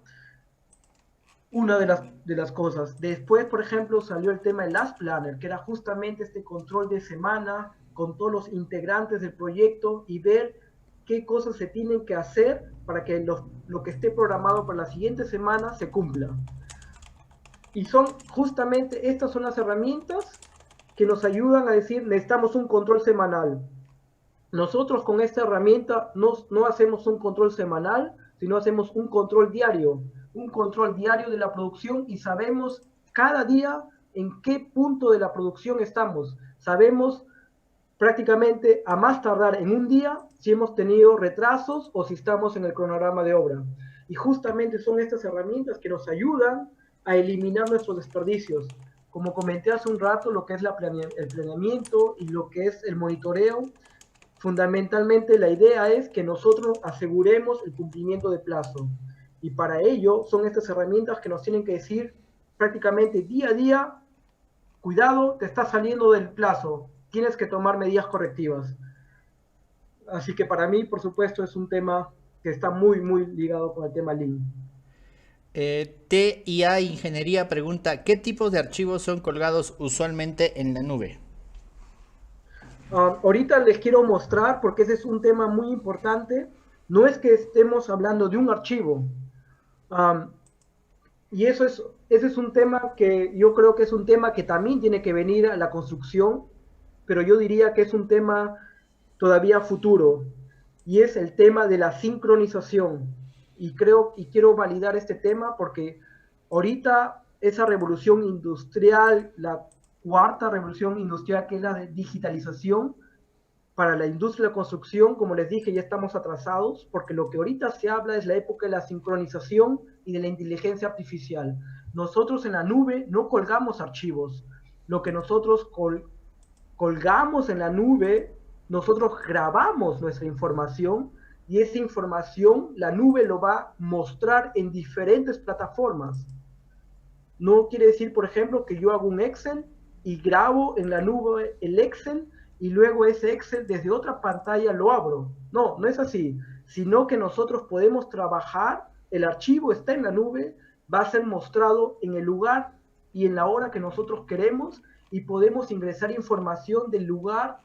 Una de las cosas. Después, por ejemplo, salió el tema del Last Planner, que era justamente este control de semana con todos los integrantes del proyecto y ver qué cosas se tienen que hacer para que lo que esté programado para la siguiente semana se cumpla. Y justamente estas son las herramientas que nos ayudan a decir, necesitamos un control semanal. Nosotros con esta herramienta no hacemos un control semanal, sino hacemos un control diario de la producción y sabemos cada día en qué punto de la producción estamos. Sabemos prácticamente a más tardar en un día si hemos tenido retrasos o si estamos en el cronograma de obra. Y justamente son estas herramientas que nos ayudan a eliminar nuestros desperdicios. Como comenté hace un rato, lo que es el planeamiento y lo que es el monitoreo, fundamentalmente la idea es que nosotros aseguremos el cumplimiento de plazo. Y para ello son estas herramientas que nos tienen que decir prácticamente día a día, cuidado, te está saliendo del plazo, tienes que tomar medidas correctivas. Así que para mí, por supuesto, es un tema que está muy ligado con el tema Lean. TIA Ingeniería pregunta, ¿qué tipos de archivos son colgados usualmente en la nube? Ahorita les quiero mostrar, porque ese es un tema muy importante, no es que estemos hablando de un archivo, y ese es un tema que yo creo que es un tema que también tiene que venir a la construcción, pero yo diría que es un tema todavía futuro, y es el tema de la sincronización. Y quiero validar este tema porque ahorita esa revolución industrial, la cuarta revolución industrial, que es la de digitalización, para la industria de la construcción, como les dije, ya estamos atrasados, porque lo que ahorita se habla es la época de la sincronización y de la inteligencia artificial. Nosotros en la nube no colgamos archivos. Lo que nosotros colgamos en la nube, nosotros grabamos nuestra información, y esa información la nube lo va a mostrar en diferentes plataformas. No quiere decir, por ejemplo, que yo hago un Excel y grabo en la nube el Excel y luego ese Excel desde otra pantalla lo abro. No, no es así, sino que nosotros podemos trabajar, el archivo está en la nube, va a ser mostrado en el lugar y en la hora que nosotros queremos, y podemos ingresar información del lugar,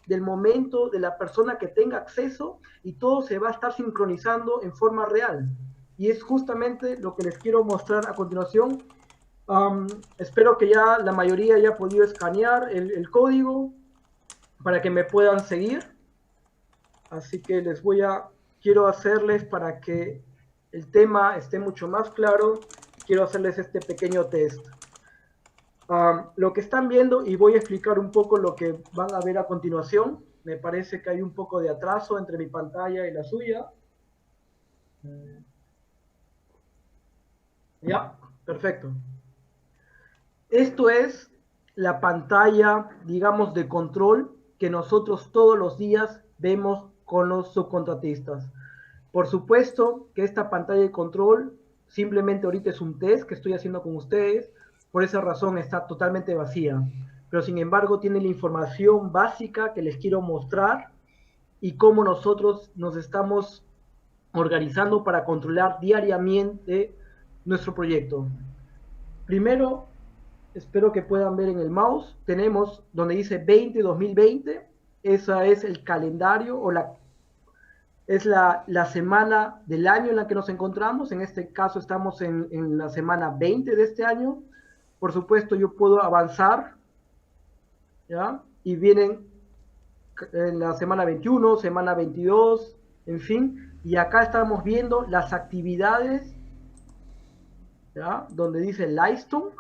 del momento, de la persona que tenga acceso, y todo se va a estar sincronizando en forma real. Y es justamente lo que les quiero mostrar a continuación. Espero que ya la mayoría haya podido escanear el código para que me puedan seguir. Así que quiero hacerles, para que el tema esté mucho más claro, quiero hacerles este pequeño test. Lo que están viendo, y voy a explicar un poco lo que van a ver a continuación. Me parece que hay un poco de atraso entre mi pantalla y la suya. Ya, perfecto. Esto es la pantalla, digamos, de control que nosotros todos los días vemos con los subcontratistas. Por supuesto que esta pantalla de control simplemente ahorita es un test que estoy haciendo con ustedes, por esa razón está totalmente vacía, pero sin embargo tiene la información básica que les quiero mostrar y cómo nosotros nos estamos organizando para controlar diariamente nuestro proyecto. Primero, espero que puedan ver en el mouse, tenemos donde dice 20-2020, esa es el calendario o es la semana del año en la que nos encontramos. En este caso estamos en la semana 20 de este año. Por supuesto, yo puedo avanzar, ¿ya? Y vienen en la semana 21, semana 22, en fin. Y acá estamos viendo las actividades, ¿ya? Donde dice Livestone.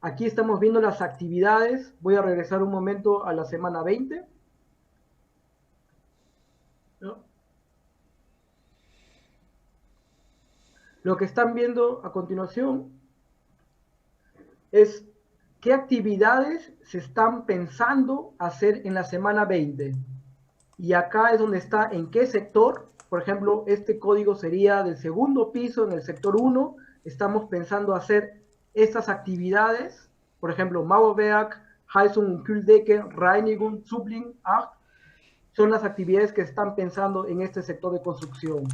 Aquí estamos viendo las actividades. Voy a regresar un momento a la semana 20. ¿Ya? Lo que están viendo a continuación es qué actividades se están pensando hacer en la semana 20. Y acá es donde está en qué sector. Por ejemplo, este código sería del segundo piso en el sector 1. Estamos pensando hacer estas actividades. Por ejemplo, Mauerwerk, Heizung und Kühldecke, Reinigung, Zubling, son las actividades que están pensando en este sector de construcción.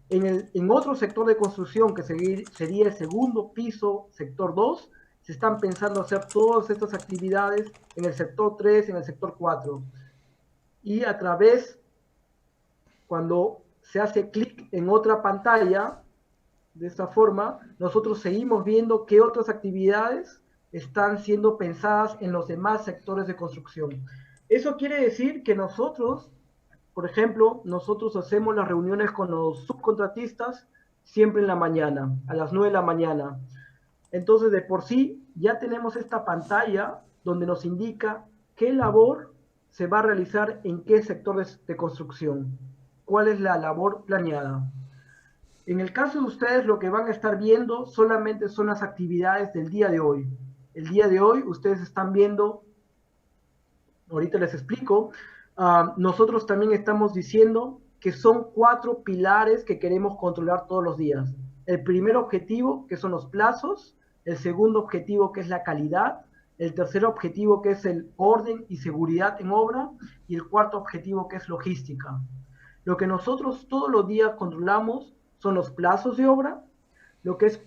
En otro sector de construcción, que sería el segundo piso, sector 2, se están pensando hacer todas estas actividades en el sector 3, en el sector 4. Y a través, cuando se hace clic en otra pantalla, de esta forma, nosotros seguimos viendo qué otras actividades están siendo pensadas en los demás sectores de construcción. Eso quiere decir que nosotros, por ejemplo, nosotros hacemos las reuniones con los subcontratistas siempre en la mañana, a las 9 de la mañana. Entonces, de por sí, ya tenemos esta pantalla donde nos indica qué labor se va a realizar en qué sectores de construcción, cuál es la labor planeada. En el caso de ustedes, lo que van a estar viendo solamente son las actividades del día de hoy. El día de hoy, ustedes están viendo, ahorita les explico, nosotros también estamos diciendo que son 4 pilares que queremos controlar todos los días. El primer objetivo, que son los plazos. El segundo objetivo, que es la calidad. El tercer objetivo, que es el orden y seguridad en obra. Y el cuarto objetivo, que es logística. Lo que nosotros todos los días controlamos son los plazos de obra, lo que es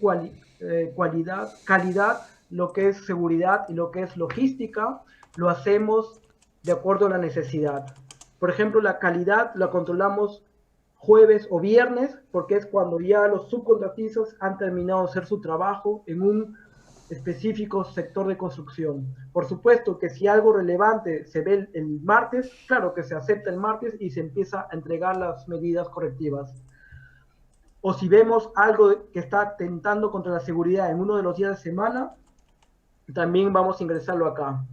calidad, lo que es seguridad y lo que es logística. Lo hacemos de acuerdo a la necesidad. Por ejemplo, la calidad la controlamos jueves o viernes, porque es cuando ya los subcontratistas han terminado de hacer su trabajo en un específico sector de construcción. Por supuesto que si algo relevante se ve el martes, claro que se acepta el martes y se empieza a entregar las medidas correctivas. O si vemos algo que está atentando contra la seguridad en uno de los días de semana, también vamos a ingresarlo acá.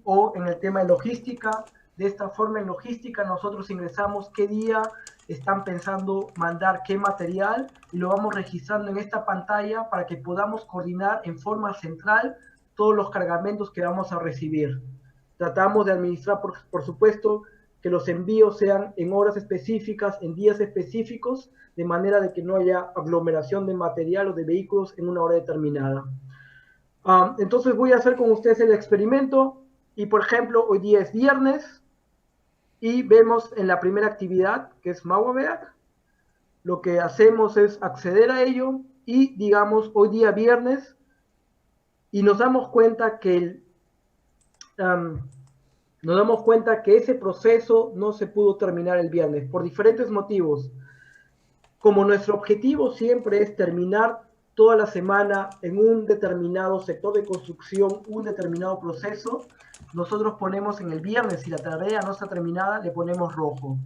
O en el tema de logística, De esta forma, en logística, nosotros ingresamos qué día están pensando mandar qué material y lo vamos registrando en esta pantalla para que podamos coordinar en forma central todos los cargamentos que vamos a recibir. Tratamos de administrar, por supuesto, que los envíos sean en horas específicas, en días específicos, de manera de que no haya aglomeración de material o de vehículos en una hora determinada. Entonces voy a hacer con ustedes el experimento y, por ejemplo, hoy día es viernes y vemos en la primera actividad, que es Mauabeac, lo que hacemos es acceder a ello y, digamos, hoy día viernes, y nos damos cuenta que ese proceso no se pudo terminar el viernes por diferentes motivos. Como nuestro objetivo siempre es terminar toda la semana en un determinado sector de construcción, un determinado proceso, nosotros ponemos en el viernes, si la tarea no está terminada, le ponemos rojo.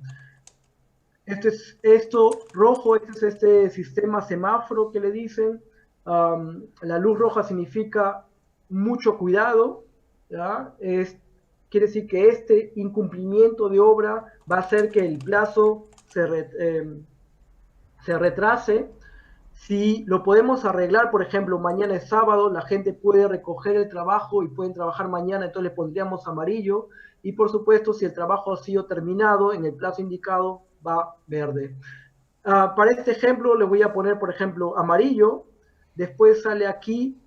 Rojo, este es este sistema semáforo que le dicen. La luz roja significa mucho cuidado, ¿ya? Quiere decir que este incumplimiento de obra va a hacer que el plazo se retrase. Si lo podemos arreglar, por ejemplo, mañana es sábado, la gente puede recoger el trabajo y pueden trabajar mañana, entonces le pondríamos amarillo. Y por supuesto, si el trabajo ha sido terminado en el plazo indicado, va verde. Para este ejemplo le voy a poner, por ejemplo, amarillo. Después sale aquí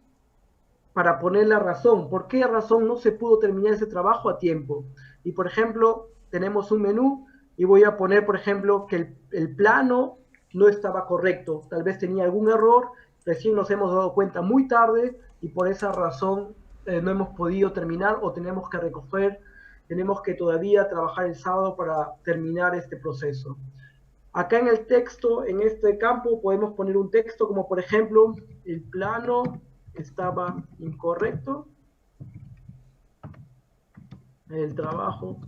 para poner la razón. ¿Por qué razón no se pudo terminar ese trabajo a tiempo? Y por ejemplo, tenemos un menú y voy a poner, por ejemplo, que el plano no estaba correcto. Tal vez tenía algún error, recién nos hemos dado cuenta muy tarde y por esa razón no hemos podido terminar o tenemos que recoger, tenemos que todavía trabajar el sábado para terminar este proceso. Acá en el texto, en este campo, podemos poner un texto como por ejemplo, el plano estaba incorrecto, el trabajo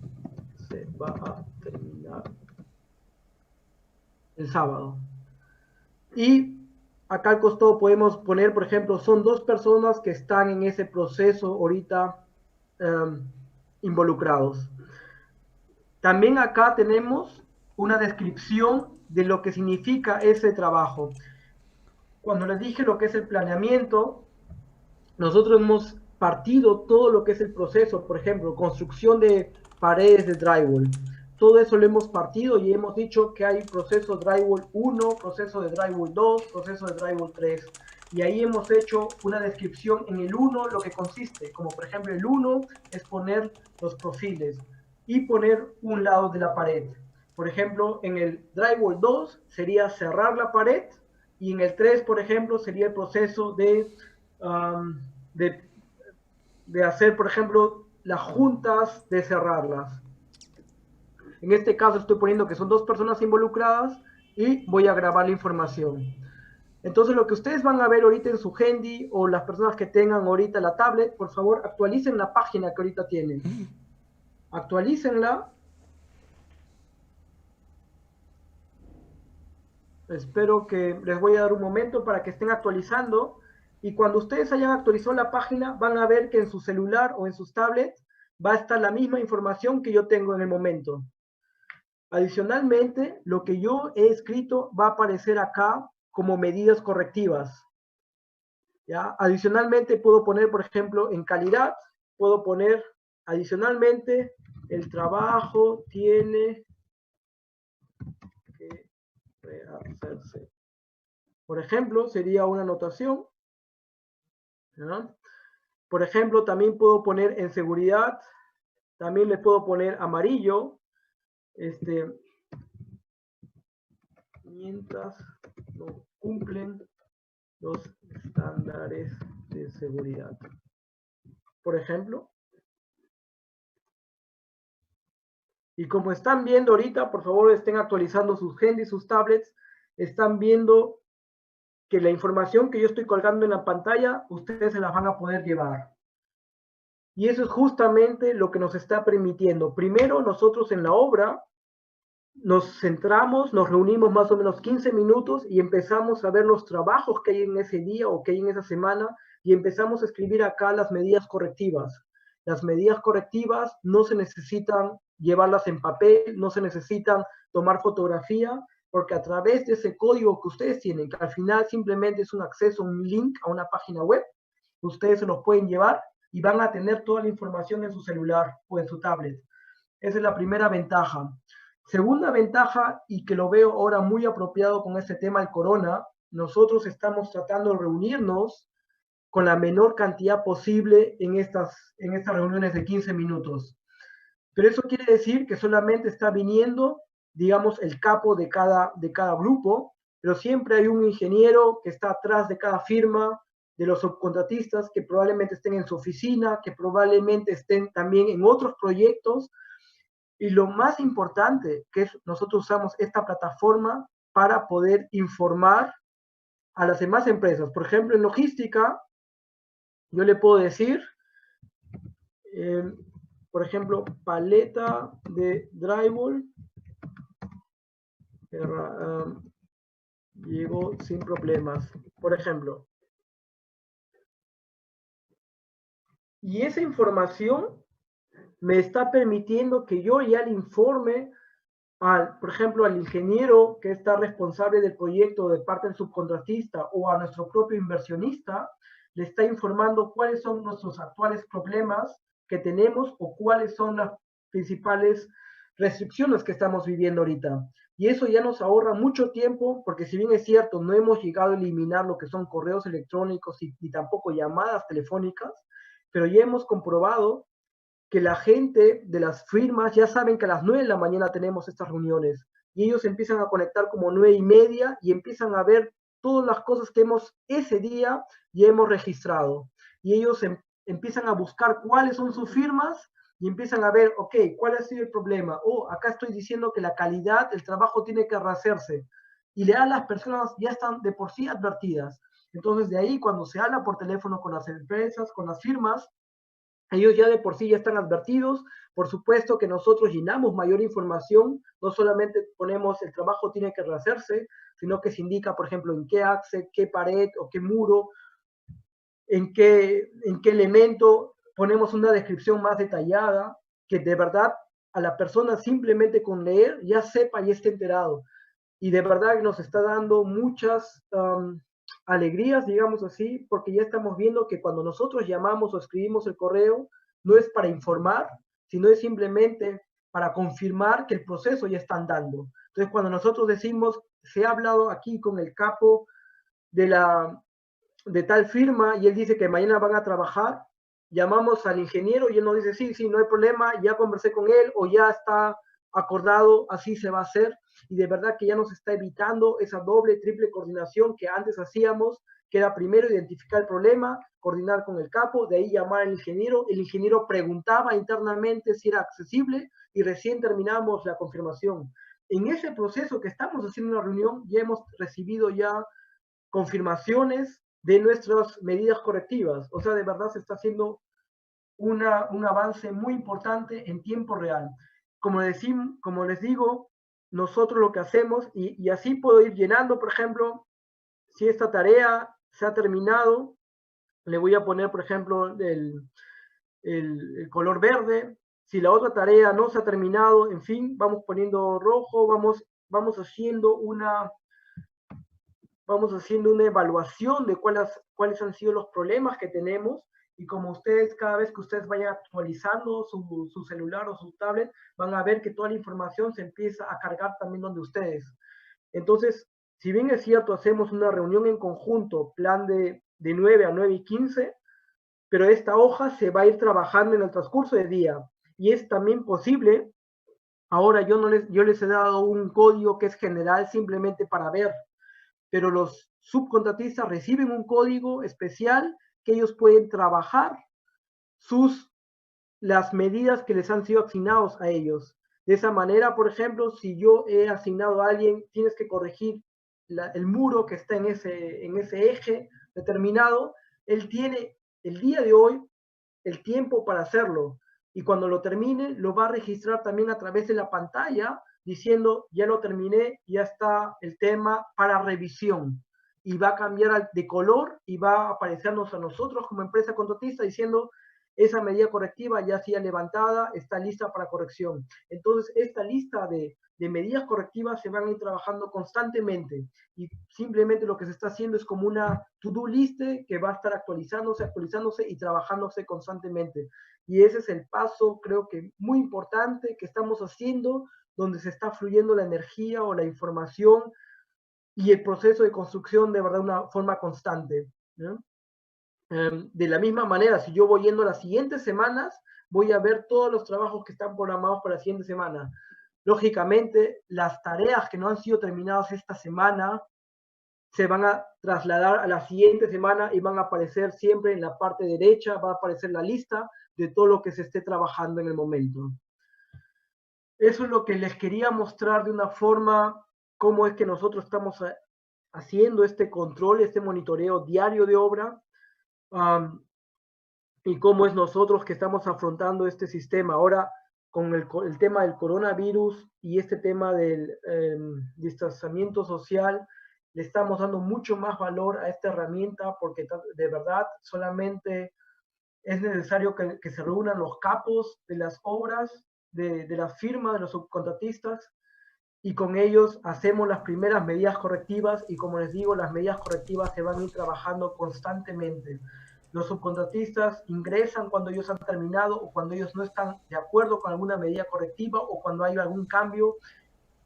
se va a terminar el sábado. Y acá al costado podemos poner, por ejemplo, son 2 personas que están en ese proceso ahorita involucrados. También acá tenemos una descripción de lo que significa ese trabajo. Cuando les dije lo que es el planeamiento, nosotros hemos partido todo lo que es el proceso, por ejemplo, construcción de paredes de drywall. Todo eso lo hemos partido y hemos dicho que hay proceso drywall 1, proceso de drywall 2, proceso de drywall 3. Y ahí hemos hecho una descripción en el 1 lo que consiste. Como por ejemplo el 1 es poner los perfiles y poner un lado de la pared. Por ejemplo, en el drywall 2 sería cerrar la pared y en el 3, por ejemplo, sería el proceso de hacer, por ejemplo, las juntas de cerrarlas. En este caso estoy poniendo que son 2 personas involucradas y voy a grabar la información. Entonces lo que ustedes van a ver ahorita en su handy o las personas que tengan ahorita la tablet, por favor actualicen la página que ahorita tienen. Actualícenla. Espero que les voy a dar un momento para que estén actualizando. Y cuando ustedes hayan actualizado la página, van a ver que en su celular o en sus tablets va a estar la misma información que yo tengo en el momento. Adicionalmente, lo que yo he escrito va a aparecer acá como medidas correctivas. ¿Ya? Adicionalmente, puedo poner, por ejemplo, en calidad, puedo poner adicionalmente, el trabajo tiene que rehacerse. Por ejemplo, sería una anotación. ¿Ya? Por ejemplo, también puedo poner en seguridad, también le puedo poner amarillo, mientras no cumplen los estándares de seguridad. Por ejemplo. Y como están viendo ahorita, por favor estén actualizando sus handy, sus tablets, están viendo que la información que yo estoy colgando en la pantalla, ustedes se las van a poder llevar. Y eso es justamente lo que nos está permitiendo. Primero, nosotros en la obra nos centramos, nos reunimos más o menos 15 minutos y empezamos a ver los trabajos que hay en ese día o que hay en esa semana y empezamos a escribir acá las medidas correctivas. Las medidas correctivas no se necesitan llevarlas en papel, no se necesitan tomar fotografía, porque a través de ese código que ustedes tienen, que al final simplemente es un acceso, un link a una página web, ustedes se los pueden llevar y van a tener toda la información en su celular o en su tablet. Esa es la primera ventaja. Segunda ventaja, y que lo veo ahora muy apropiado con este tema del corona, nosotros estamos tratando de reunirnos con la menor cantidad posible en estas reuniones de 15 minutos. Pero eso quiere decir que solamente está viniendo, digamos, el capo de cada grupo, pero siempre hay un ingeniero que está atrás de cada firma, de los subcontratistas que probablemente estén en su oficina, que probablemente estén también en otros proyectos. Y lo más importante, que es nosotros usamos esta plataforma para poder informar a las demás empresas. Por ejemplo, en logística, yo le puedo decir, por ejemplo, paleta de drywall, llegó sin problemas, por ejemplo. Y esa información me está permitiendo que yo ya le informe por ejemplo, al ingeniero que está responsable del proyecto de parte del subcontratista o a nuestro propio inversionista, le está informando cuáles son nuestros actuales problemas que tenemos o cuáles son las principales restricciones que estamos viviendo ahorita. Y eso ya nos ahorra mucho tiempo, porque si bien es cierto, no hemos llegado a eliminar lo que son correos electrónicos y tampoco llamadas telefónicas, pero ya hemos comprobado que la gente de las firmas ya saben que a las 9 de la mañana tenemos estas reuniones y ellos empiezan a conectar como 9:30 y empiezan a ver todas las cosas que ese día ya hemos registrado. Y ellos empiezan a buscar cuáles son sus firmas y empiezan a ver, ok, ¿cuál ha sido el problema? Acá estoy diciendo que la calidad del trabajo tiene que rehacerse. Y las personas ya están de por sí advertidas. Entonces de ahí cuando se habla por teléfono con las empresas, con las firmas, ellos ya de por sí ya están advertidos. Por supuesto que nosotros llenamos mayor información, no solamente ponemos el trabajo tiene que rehacerse, sino que se indica, por ejemplo, en qué axe, qué pared o qué muro, en qué elemento, ponemos una descripción más detallada, que de verdad a la persona simplemente con leer ya sepa y esté enterado. Y de verdad que nos está dando muchas alegrías, digamos así, porque ya estamos viendo que cuando nosotros llamamos o escribimos el correo, no es para informar, sino es simplemente para confirmar que el proceso ya está andando. Entonces, cuando nosotros decimos, se ha hablado aquí con el capo de tal firma y él dice que mañana van a trabajar, llamamos al ingeniero y él nos dice, sí, no hay problema, ya conversé con él o ya está acordado, así se va a hacer. Y de verdad que ya nos está evitando esa doble, triple coordinación que antes hacíamos, que era primero identificar el problema, coordinar con el capo, de ahí llamar al ingeniero, el ingeniero preguntaba internamente si era accesible y recién terminamos la confirmación. En ese proceso que estamos haciendo una reunión, ya hemos recibido ya confirmaciones de nuestras medidas correctivas. O sea, de verdad se está haciendo un avance muy importante en tiempo real. Como les digo, nosotros lo que hacemos, y así puedo ir llenando, por ejemplo, si esta tarea se ha terminado, le voy a poner, por ejemplo, el color verde. Si la otra tarea no se ha terminado, en fin, vamos poniendo rojo, vamos haciendo una evaluación de cuáles han sido los problemas que tenemos. Y como ustedes, cada vez que ustedes vayan actualizando su celular o su tablet, van a ver que toda la información se empieza a cargar también donde ustedes. Entonces, si bien es cierto, hacemos una reunión en conjunto, plan de 9 a 9:15, pero esta hoja se va a ir trabajando en el transcurso del día. Y es también posible, ahora yo les he dado un código que es general simplemente para ver, pero los subcontratistas reciben un código especial que ellos pueden trabajar las medidas que les han sido asignados a ellos. De esa manera, por ejemplo, si yo he asignado a alguien, tienes que corregir el muro que está en ese eje determinado, él tiene el día de hoy el tiempo para hacerlo. Y cuando lo termine, lo va a registrar también a través de la pantalla, diciendo, ya lo terminé, ya está el tema para revisión. Y va a cambiar de color y va a aparecernos a nosotros como empresa contratista diciendo, esa medida correctiva ya sea levantada, está lista para corrección. Entonces, esta lista de medidas correctivas se van a ir trabajando constantemente y simplemente lo que se está haciendo es como una to-do list que va a estar actualizándose y trabajándose constantemente. Y ese es el paso, creo que muy importante que estamos haciendo, donde se está fluyendo la energía o la información y el proceso de construcción de verdad de una forma constante, ¿no? De la misma manera, si yo voy yendo las siguientes semanas, voy a ver todos los trabajos que están programados para la siguiente semana. Lógicamente, las tareas que no han sido terminadas esta semana se van a trasladar a la siguiente semana y van a aparecer siempre en la parte derecha, va a aparecer la lista de todo lo que se esté trabajando en el momento. Eso es lo que les quería mostrar de una forma, cómo es que nosotros estamos haciendo este control, este monitoreo diario de obra, y cómo es nosotros que estamos afrontando este sistema. Ahora, con el tema del coronavirus y este tema del distanciamiento social, le estamos dando mucho más valor a esta herramienta porque de verdad solamente es necesario que se reúnan los capos de las obras, de la firma de los subcontratistas, y con ellos hacemos las primeras medidas correctivas y como les digo, las medidas correctivas se van a ir trabajando constantemente. Los subcontratistas ingresan cuando ellos han terminado o cuando ellos no están de acuerdo con alguna medida correctiva o cuando hay algún cambio,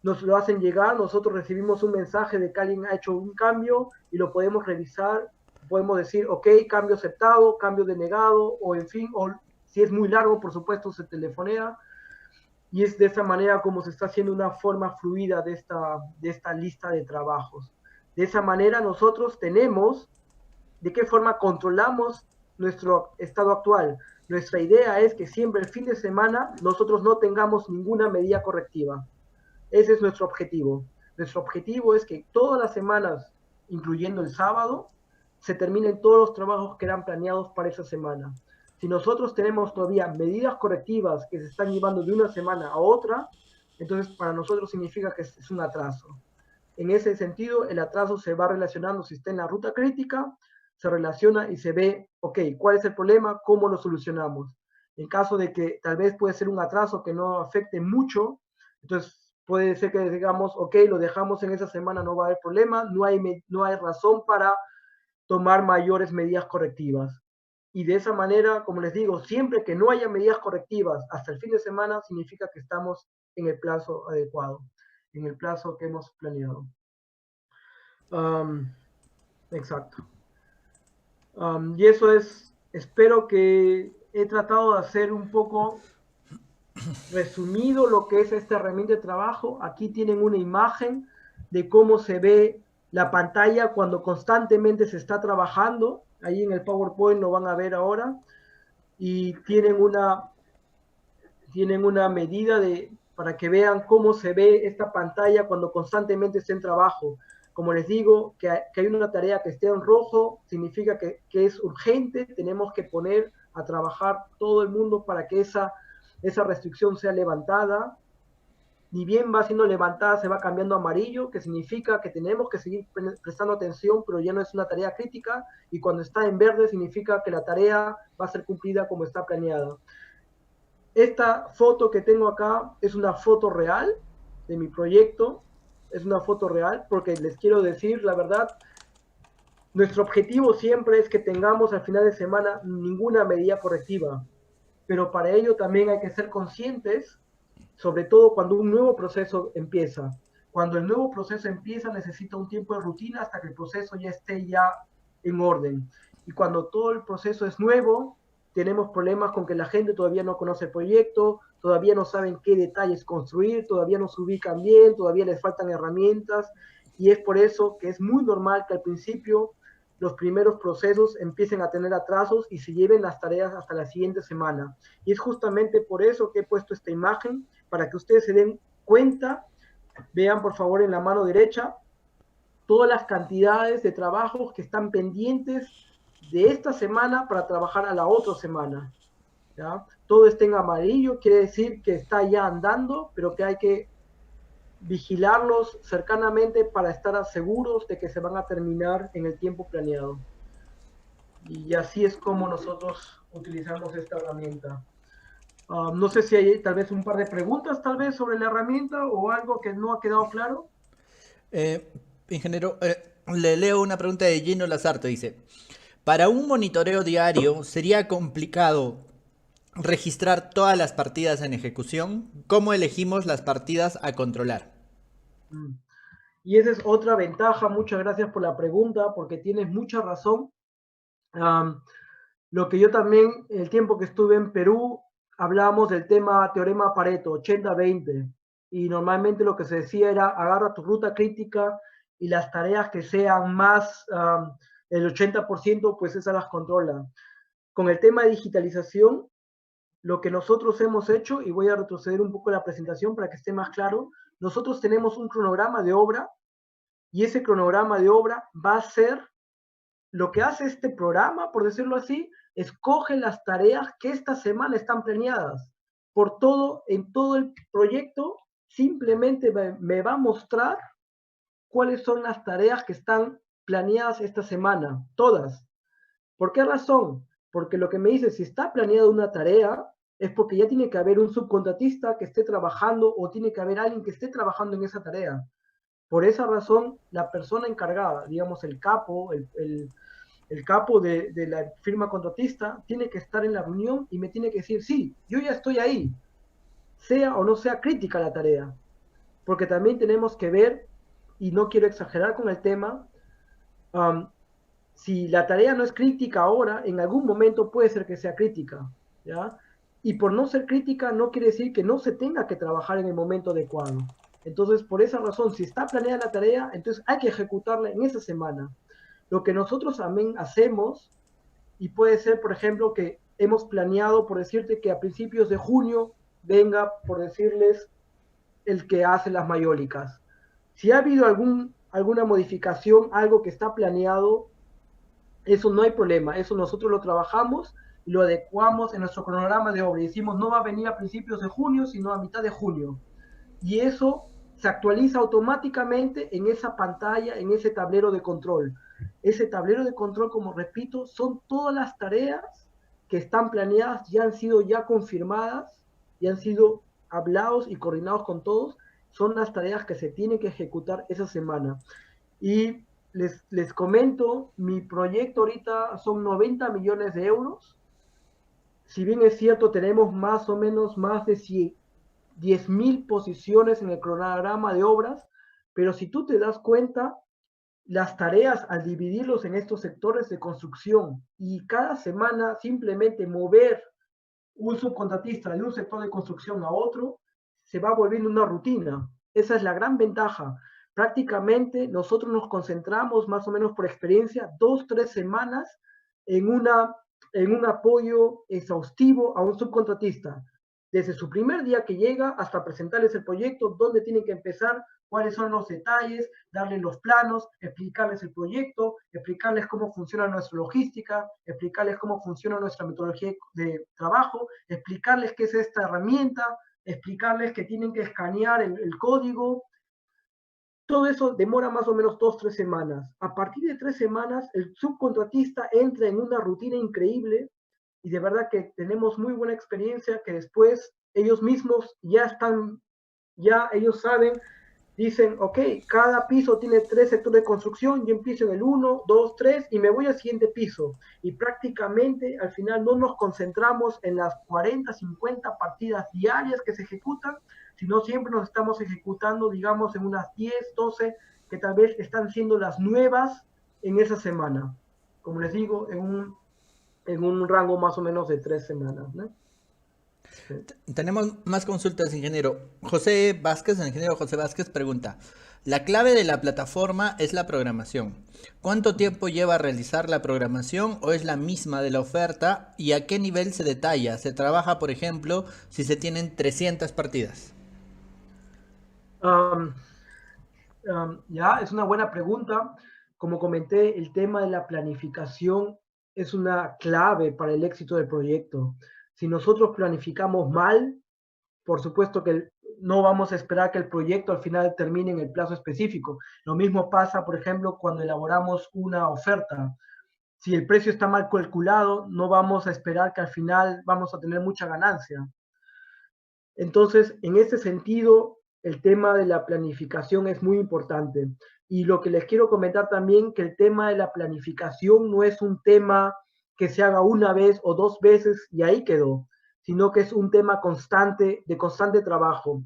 nos lo hacen llegar, nosotros recibimos un mensaje de que alguien ha hecho un cambio y lo podemos revisar, podemos decir, ok, cambio aceptado, cambio denegado, o en fin, o si es muy largo, por supuesto, se telefonea, y es de esa manera como se está haciendo una forma fluida de esta lista de trabajos. De esa manera nosotros tenemos de qué forma controlamos nuestro estado actual. Nuestra idea es que siempre el fin de semana nosotros no tengamos ninguna medida correctiva. Ese es nuestro objetivo. Nuestro objetivo es que todas las semanas, incluyendo el sábado, se terminen todos los trabajos que eran planeados para esa semana. Si nosotros tenemos todavía medidas correctivas que se están llevando de una semana a otra, entonces para nosotros significa que es un atraso. En ese sentido, el atraso se va relacionando, si está en la ruta crítica, se relaciona y se ve, ok, ¿cuál es el problema? ¿Cómo lo solucionamos? En caso de que tal vez puede ser un atraso que no afecte mucho, entonces puede ser que digamos, ok, lo dejamos en esa semana, no va a haber problema, no hay razón para tomar mayores medidas correctivas. Y de esa manera, como les digo, siempre que no haya medidas correctivas hasta el fin de semana, significa que estamos en el plazo adecuado, en el plazo que hemos planeado. Exacto. Y eso es, espero que he tratado de hacer un poco resumido lo que es esta herramienta de trabajo. Aquí tienen una imagen de cómo se ve la pantalla cuando constantemente se está trabajando. Ahí en el PowerPoint lo van a ver ahora. Y tienen una medida para que vean cómo se ve esta pantalla cuando constantemente está en trabajo. Como les digo, que hay una tarea que esté en rojo, significa que es urgente, tenemos que poner a trabajar todo el mundo para que esa restricción sea levantada. Ni bien va siendo levantada, se va cambiando a amarillo, que significa que tenemos que seguir prestando atención, pero ya no es una tarea crítica, y cuando está en verde significa que la tarea va a ser cumplida como está planeada. Esta foto que tengo acá es una foto real de mi proyecto, es una foto real porque les quiero decir la verdad, nuestro objetivo siempre es que tengamos al final de semana ninguna medida correctiva, pero para ello también hay que ser conscientes, sobre todo cuando un nuevo proceso empieza. Cuando el nuevo proceso empieza necesita un tiempo de rutina hasta que el proceso ya esté ya en orden. Y cuando todo el proceso es nuevo, tenemos problemas con que la gente todavía no conoce el proyecto, todavía no saben qué detalles construir, todavía no se ubican bien, todavía les faltan herramientas, y es por eso que es muy normal que al principio los primeros procesos empiecen a tener atrasos y se lleven las tareas hasta la siguiente semana. Y es justamente por eso que he puesto esta imagen, para que ustedes se den cuenta. Vean por favor en la mano derecha todas las cantidades de trabajos que están pendientes de esta semana para trabajar a la otra semana, ¿ya? Todo está en amarillo, quiere decir que está ya andando, pero que hay que vigilarlos cercanamente para estar seguros de que se van a terminar en el tiempo planeado. Y así es como nosotros utilizamos esta herramienta. No sé si hay tal vez un par de preguntas tal vez sobre la herramienta o algo que no ha quedado claro. Ingeniero, le leo una pregunta de Gino Lazarte, dice, para un monitoreo diario, ¿sería complicado registrar todas las partidas en ejecución? ¿Cómo elegimos las partidas a controlar? Y esa es otra ventaja. Muchas gracias por la pregunta, porque tienes mucha razón. Lo que yo también, el tiempo que estuve en Perú, hablábamos del tema teorema Pareto, 80-20. Y normalmente lo que se decía era, agarra tu ruta crítica y las tareas que sean más el 80%, pues esas las controla. Con el tema de digitalización, lo que nosotros hemos hecho, y voy a retroceder un poco la presentación para que esté más claro, nosotros tenemos un cronograma de obra, y ese cronograma de obra va a ser lo que hace este programa, por decirlo así, escoge las tareas que esta semana están planeadas. Por todo, en todo el proyecto, simplemente me va a mostrar cuáles son las tareas que están planeadas esta semana, todas. ¿Por qué razón? Porque lo que me dice, si está planeada una tarea, es porque ya tiene que haber un subcontratista que esté trabajando o tiene que haber alguien que esté trabajando en esa tarea. Por esa razón, la persona encargada, digamos el capo, el capo de la firma contratista, tiene que estar en la reunión y me tiene que decir, sí, yo ya estoy ahí, sea o no sea crítica la tarea. Porque también tenemos que ver, y no quiero exagerar con el tema, si la tarea no es crítica ahora, en algún momento puede ser que sea crítica, ¿ya? Y por no ser crítica no quiere decir que no se tenga que trabajar en el momento adecuado. Entonces, por esa razón, si está planeada la tarea, entonces hay que ejecutarla en esa semana. Lo que nosotros también hacemos, y puede ser, por ejemplo, que hemos planeado, por decirte, que a principios de junio venga, por decirles, el que hace las mayólicas. Si ha habido alguna modificación, algo que está planeado, eso no hay problema, eso nosotros lo trabajamos y lo adecuamos en nuestro cronograma de obra. Y decimos, no va a venir a principios de junio, sino a mitad de junio. Y eso se actualiza automáticamente en esa pantalla, en ese tablero de control. Ese tablero de control, como repito, son todas las tareas que están planeadas, ya han sido ya confirmadas, ya han sido hablados y coordinados con todos, son las tareas que se tienen que ejecutar esa semana. Y les comento, mi proyecto ahorita son 90 millones de euros. Si bien es cierto, tenemos más o menos más de 10.000 posiciones en el cronograma de obras, pero si tú te das cuenta, las tareas al dividirlos en estos sectores de construcción y cada semana simplemente mover un subcontratista de un sector de construcción a otro, se va volviendo una rutina. Esa es la gran ventaja. Prácticamente nosotros nos concentramos, más o menos por experiencia, 2-3 semanas en un apoyo exhaustivo a un subcontratista. Desde su primer día que llega hasta presentarles el proyecto, dónde tienen que empezar, cuáles son los detalles, darles los planos, explicarles el proyecto, explicarles cómo funciona nuestra logística, explicarles cómo funciona nuestra metodología de trabajo, explicarles qué es esta herramienta, explicarles que tienen que escanear el código. Todo eso demora más o menos 2-3 semanas. A partir de 3 semanas, el subcontratista entra en una rutina increíble y de verdad que tenemos muy buena experiencia que después ellos mismos ya ellos saben, dicen, ok, cada piso tiene 3 sectores de construcción, yo empiezo en el 1, 2, 3 y me voy al siguiente piso. Y prácticamente al final no nos concentramos en las 40, 50 partidas diarias que se ejecutan, sino siempre nos estamos ejecutando, digamos, en unas 10, 12, que tal vez están siendo las nuevas en esa semana. Como les digo, en un rango más o menos de 3 semanas, ¿no? Sí. Tenemos más consultas, ingeniero. José Vázquez, el ingeniero José Vázquez pregunta, la clave de la plataforma es la programación. ¿Cuánto tiempo lleva a realizar la programación o es la misma de la oferta y a qué nivel se detalla? ¿Se trabaja, por ejemplo, si se tienen 300 partidas? Ya, es una buena pregunta. Como comenté, el tema de la planificación es una clave para el éxito del proyecto. Si nosotros planificamos mal, por supuesto que no vamos a esperar que el proyecto al final termine en el plazo específico. Lo mismo pasa, por ejemplo, cuando elaboramos una oferta. si el precio está mal calculado, no vamos a esperar que al final vamos a tener mucha ganancia. Entonces, en ese sentido, el tema de la planificación es muy importante. Y lo que les quiero comentar también, que el tema de la planificación no es un tema que se haga una vez o dos veces y ahí quedó, sino que es un tema constante, de constante trabajo.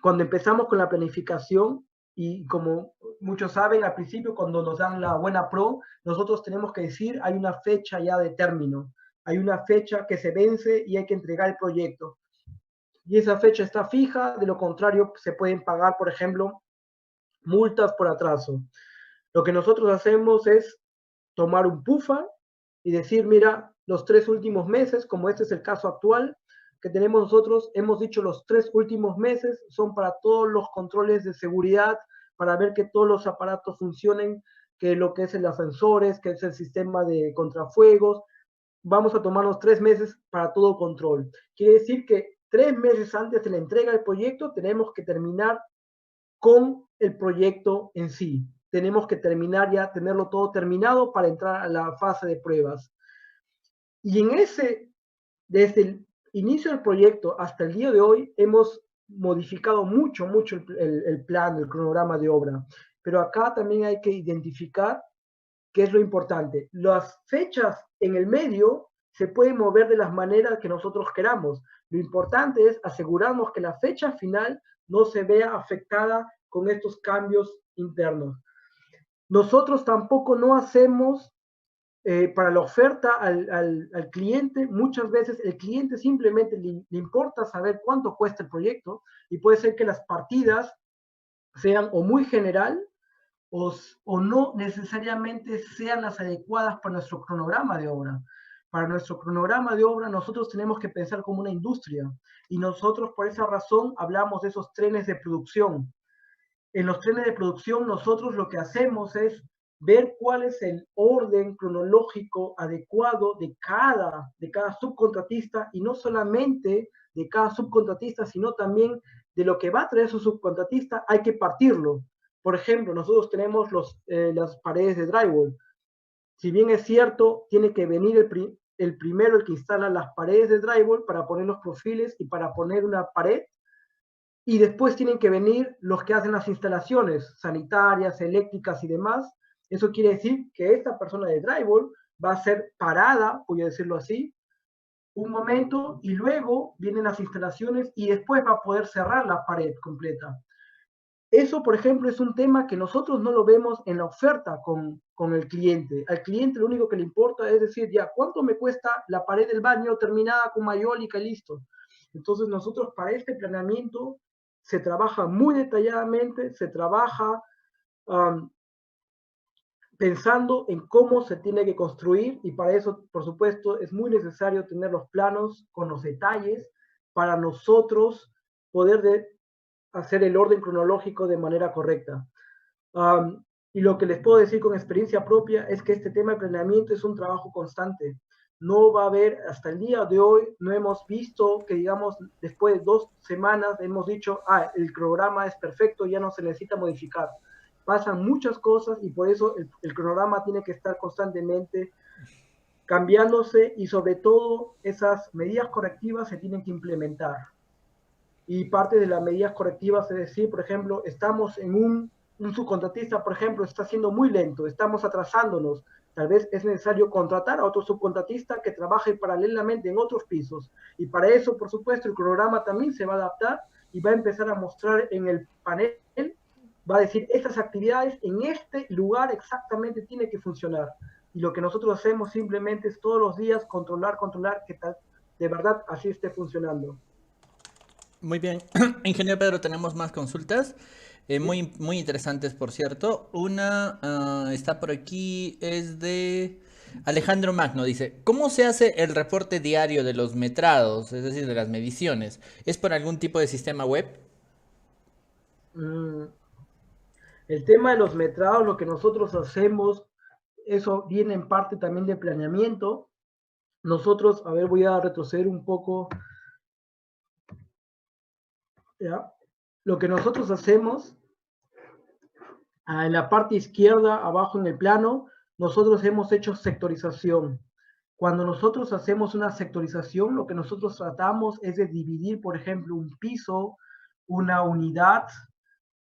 Cuando empezamos con la planificación, y como muchos saben, al principio cuando nos dan la buena pro, nosotros tenemos que decir, hay una fecha ya de término, hay una fecha que se vence y hay que entregar el proyecto. Y esa fecha está fija, de lo contrario se pueden pagar, por ejemplo, multas por atraso. Lo que nosotros hacemos es tomar un PUFA y decir, mira, los 3 últimos meses, como este es el caso actual que tenemos nosotros, hemos dicho los 3 últimos meses son para todos los controles de seguridad, para ver que todos los aparatos funcionen, que lo que es el ascensores, que es el sistema de contrafuegos, vamos a tomar los 3 meses para todo control. Quiere decir que 3 meses antes de la entrega del proyecto tenemos que terminar con el proyecto en sí. Tenemos que terminar ya, tenerlo todo terminado para entrar a la fase de pruebas. Y en desde el inicio del proyecto hasta el día de hoy, hemos modificado mucho el plan, el cronograma de obra. Pero acá también hay que identificar qué es lo importante. Las fechas en el medio se pueden mover de las maneras que nosotros queramos. Lo importante es asegurarnos que la fecha final no se vea afectada con estos cambios internos. Nosotros tampoco no hacemos para la oferta al cliente, muchas veces el cliente simplemente le importa saber cuánto cuesta el proyecto y puede ser que las partidas sean o muy general o no necesariamente sean las adecuadas para nuestro cronograma de obra. Para nuestro cronograma de obra nosotros tenemos que pensar como una industria y nosotros por esa razón hablamos de esos trenes de producción. En los trenes de producción nosotros lo que hacemos es ver cuál es el orden cronológico adecuado de cada subcontratista y no solamente de cada subcontratista, sino también de lo que va a traer su subcontratista, hay que partirlo. Por ejemplo, nosotros tenemos las paredes de drywall. Si bien es cierto, tiene que venir el primero, el que instala las paredes de drywall para poner los perfiles y para poner una pared, y después tienen que venir los que hacen las instalaciones sanitarias, eléctricas y demás. Eso quiere decir que esta persona de drywall va a ser parada, voy a decirlo así, un momento y luego vienen las instalaciones y después va a poder cerrar la pared completa. Eso, por ejemplo, es un tema que nosotros no lo vemos en la oferta con el cliente. Al cliente lo único que le importa es decir, ya, ¿cuánto me cuesta la pared del baño terminada con mayólica y listo? Entonces nosotros para este planeamiento se trabaja muy detalladamente, se trabaja pensando en cómo se tiene que construir y para eso, por supuesto, es muy necesario tener los planos con los detalles para nosotros poder hacer el orden cronológico de manera correcta. Y lo que les puedo decir con experiencia propia es que este tema de planeamiento es un trabajo constante. No va a haber, hasta el día de hoy, no hemos visto que, digamos, después de 2 semanas hemos dicho, el cronograma es perfecto, ya no se necesita modificar. Pasan muchas cosas y por eso el cronograma tiene que estar constantemente cambiándose y sobre todo esas medidas correctivas se tienen que implementar. Y parte de las medidas correctivas es decir, por ejemplo, estamos en un subcontratista, por ejemplo, está siendo muy lento, estamos atrasándonos, tal vez es necesario contratar a otro subcontratista que trabaje paralelamente en otros pisos. Y para eso, por supuesto, el cronograma también se va a adaptar y va a empezar a mostrar en el panel, va a decir, estas actividades en este lugar exactamente tiene que funcionar. Y lo que nosotros hacemos simplemente es todos los días controlar que de verdad así esté funcionando. Muy bien. Ingeniero Pedro, tenemos más consultas. Muy interesantes, por cierto. Una está por aquí, es de Alejandro Magno. Dice, ¿cómo se hace el reporte diario de los metrados, es decir, de las mediciones? ¿Es por algún tipo de sistema web? El tema de los metrados, lo que nosotros hacemos, eso viene en parte también de planeamiento. Nosotros, a ver, voy a retroceder un poco. ¿Ya? Lo que nosotros hacemos, en la parte izquierda, abajo en el plano, nosotros hemos hecho sectorización. Cuando nosotros hacemos una sectorización, lo que nosotros tratamos es de dividir, por ejemplo, un piso, una unidad,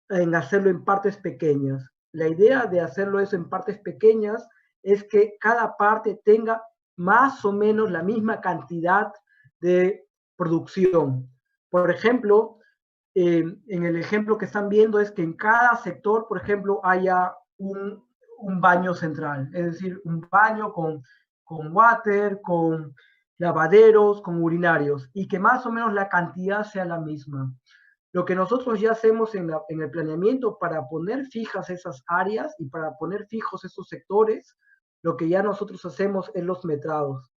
en hacerlo en partes pequeñas. La idea de hacerlo eso en partes pequeñas es que cada parte tenga más o menos la misma cantidad de producción. Por ejemplo, en el ejemplo que están viendo es que en cada sector, por ejemplo, haya un baño central, es decir, un baño con water, con lavaderos, con urinarios, y que más o menos la cantidad sea la misma. Lo que nosotros ya hacemos en el planeamiento para poner fijas esas áreas y para poner fijos esos sectores, lo que ya nosotros hacemos es los metrados.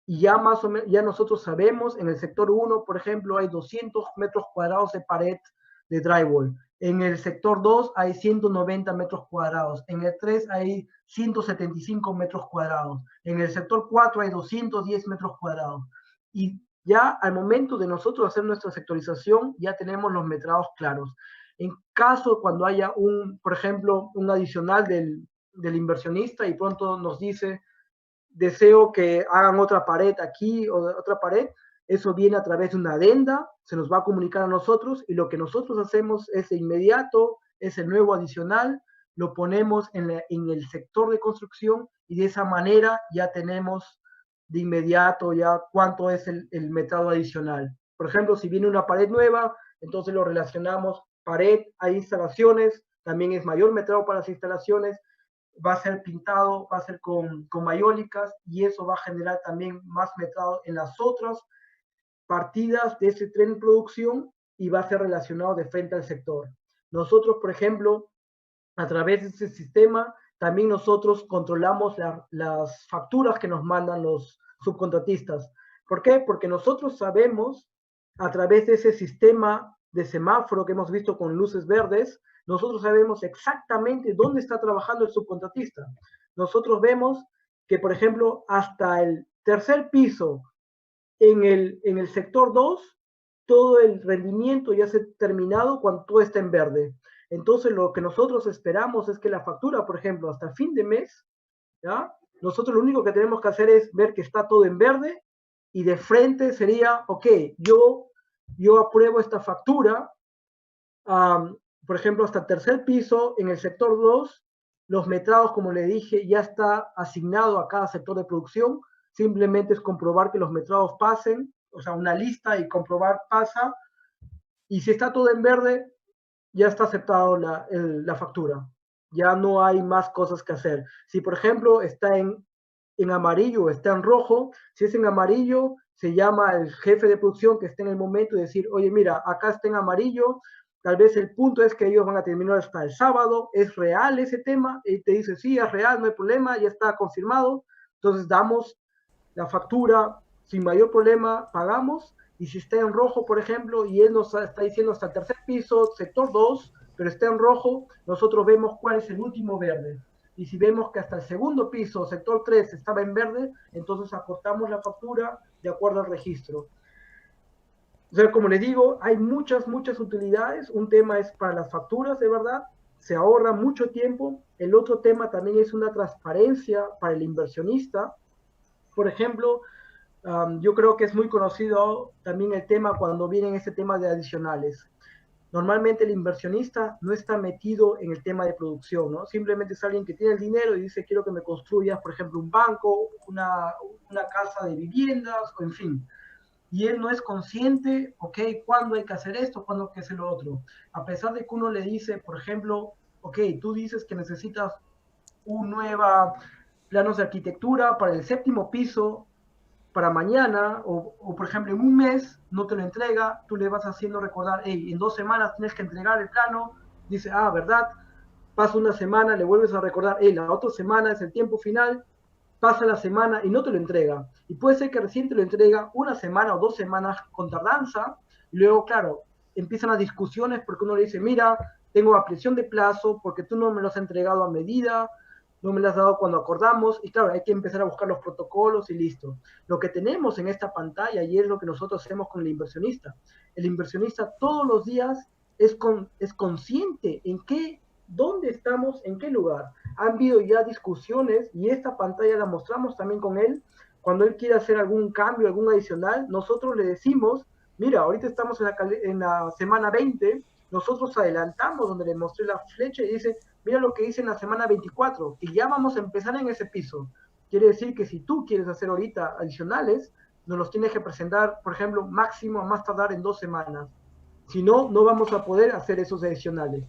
Y ya más o menos, ya nosotros sabemos, en el sector 1, por ejemplo, hay 200 metros cuadrados de pared de drywall. En el sector 2 hay 190 metros cuadrados. En el 3 hay 175 metros cuadrados. En el sector 4 hay 210 metros cuadrados. Y ya al momento de nosotros hacer nuestra sectorización, ya tenemos los metrados claros. En caso cuando haya por ejemplo, un adicional del inversionista y pronto nos dice, deseo que hagan otra pared aquí o otra pared, eso viene a través de una adenda, se nos va a comunicar a nosotros y lo que nosotros hacemos es de inmediato, es el nuevo adicional, lo ponemos en el sector de construcción y de esa manera ya tenemos de inmediato ya cuánto es el metrado adicional. Por ejemplo, si viene una pared nueva, entonces lo relacionamos pared a instalaciones, también es mayor metrado para las instalaciones, va a ser pintado, va a ser con mayólicas y eso va a generar también más metrado en las otras partidas de ese tren de producción y va a ser relacionado de frente al sector. Nosotros, por ejemplo, a través de ese sistema, también nosotros controlamos las facturas que nos mandan los subcontratistas. ¿Por qué? Porque nosotros sabemos, a través de ese sistema de semáforo que hemos visto con luces verdes, nosotros sabemos exactamente dónde está trabajando el subcontratista. Nosotros vemos que, por ejemplo, hasta el tercer piso en el sector 2, todo el rendimiento ya se ha terminado cuando todo está en verde. Entonces, lo que nosotros esperamos es que la factura, por ejemplo, hasta fin de mes, ¿ya? Nosotros lo único que tenemos que hacer es ver que está todo en verde y de frente sería, ok, yo apruebo esta factura, por ejemplo, hasta el tercer piso, en el sector 2, los metrados, como le dije, ya está asignado a cada sector de producción, simplemente es comprobar que los metrados pasen, o sea, una lista y comprobar pasa, y si está todo en verde, ya está aceptado la factura, ya no hay más cosas que hacer. Si, por ejemplo, está en amarillo o está en rojo, si es en amarillo, se llama al jefe de producción que esté en el momento y decir, oye, mira, acá está en amarillo, tal vez el punto es que ellos van a terminar hasta el sábado, ¿es real ese tema? Y te dice, sí, es real, no hay problema, ya está confirmado, entonces damos la factura sin mayor problema, pagamos, y si está en rojo, por ejemplo, y él nos está diciendo hasta el tercer piso, sector 2, pero está en rojo, nosotros vemos cuál es el último verde. Y si vemos que hasta el segundo piso, sector 3, estaba en verde, entonces acortamos la factura de acuerdo al registro. O sea, como les digo, hay muchas utilidades. Un tema es para las facturas, de verdad, se ahorra mucho tiempo. El otro tema también es una transparencia para el inversionista. Por ejemplo, yo creo que es muy conocido también el tema cuando vienen ese tema de adicionales. Normalmente el inversionista no está metido en el tema de producción, ¿no? Simplemente es alguien que tiene el dinero y dice, quiero que me construyas, por ejemplo, un banco, una casa de viviendas, o en fin. Y él no es consciente, ok, cuándo hay que hacer esto, cuándo hay que hacer lo otro. A pesar de que uno le dice, por ejemplo, ok, tú dices que necesitas un nuevo planos de arquitectura para el séptimo piso, para mañana, o por ejemplo en un mes no te lo entrega, tú le vas haciendo recordar, hey, en 2 semanas tienes que entregar el plano, dice, ¿verdad? Pasa una semana, le vuelves a recordar, hey, la otra semana es el tiempo final, pasa la semana y no te lo entrega. Y puede ser que recién te lo entrega 1 semana o 2 semanas con tardanza, y luego, claro, empiezan las discusiones porque uno le dice, mira, tengo ampliación de plazo porque tú no me lo has entregado a medida, no me lo has dado cuando acordamos, y claro, hay que empezar a buscar los protocolos y listo. Lo que tenemos en esta pantalla, y es lo que nosotros hacemos con el inversionista todos los días es consciente en dónde estamos, en qué lugar. han habido ya discusiones, y esta pantalla la mostramos también con él, cuando él quiere hacer algún cambio, algún adicional, nosotros le decimos, mira, ahorita estamos en la semana 20, nosotros adelantamos donde le mostré la flecha y dice, mira lo que dice en la semana 24, y ya vamos a empezar en ese piso. Quiere decir que si tú quieres hacer ahorita adicionales, nos los tienes que presentar, por ejemplo, máximo a más tardar en 2 semanas. Si no, no vamos a poder hacer esos adicionales.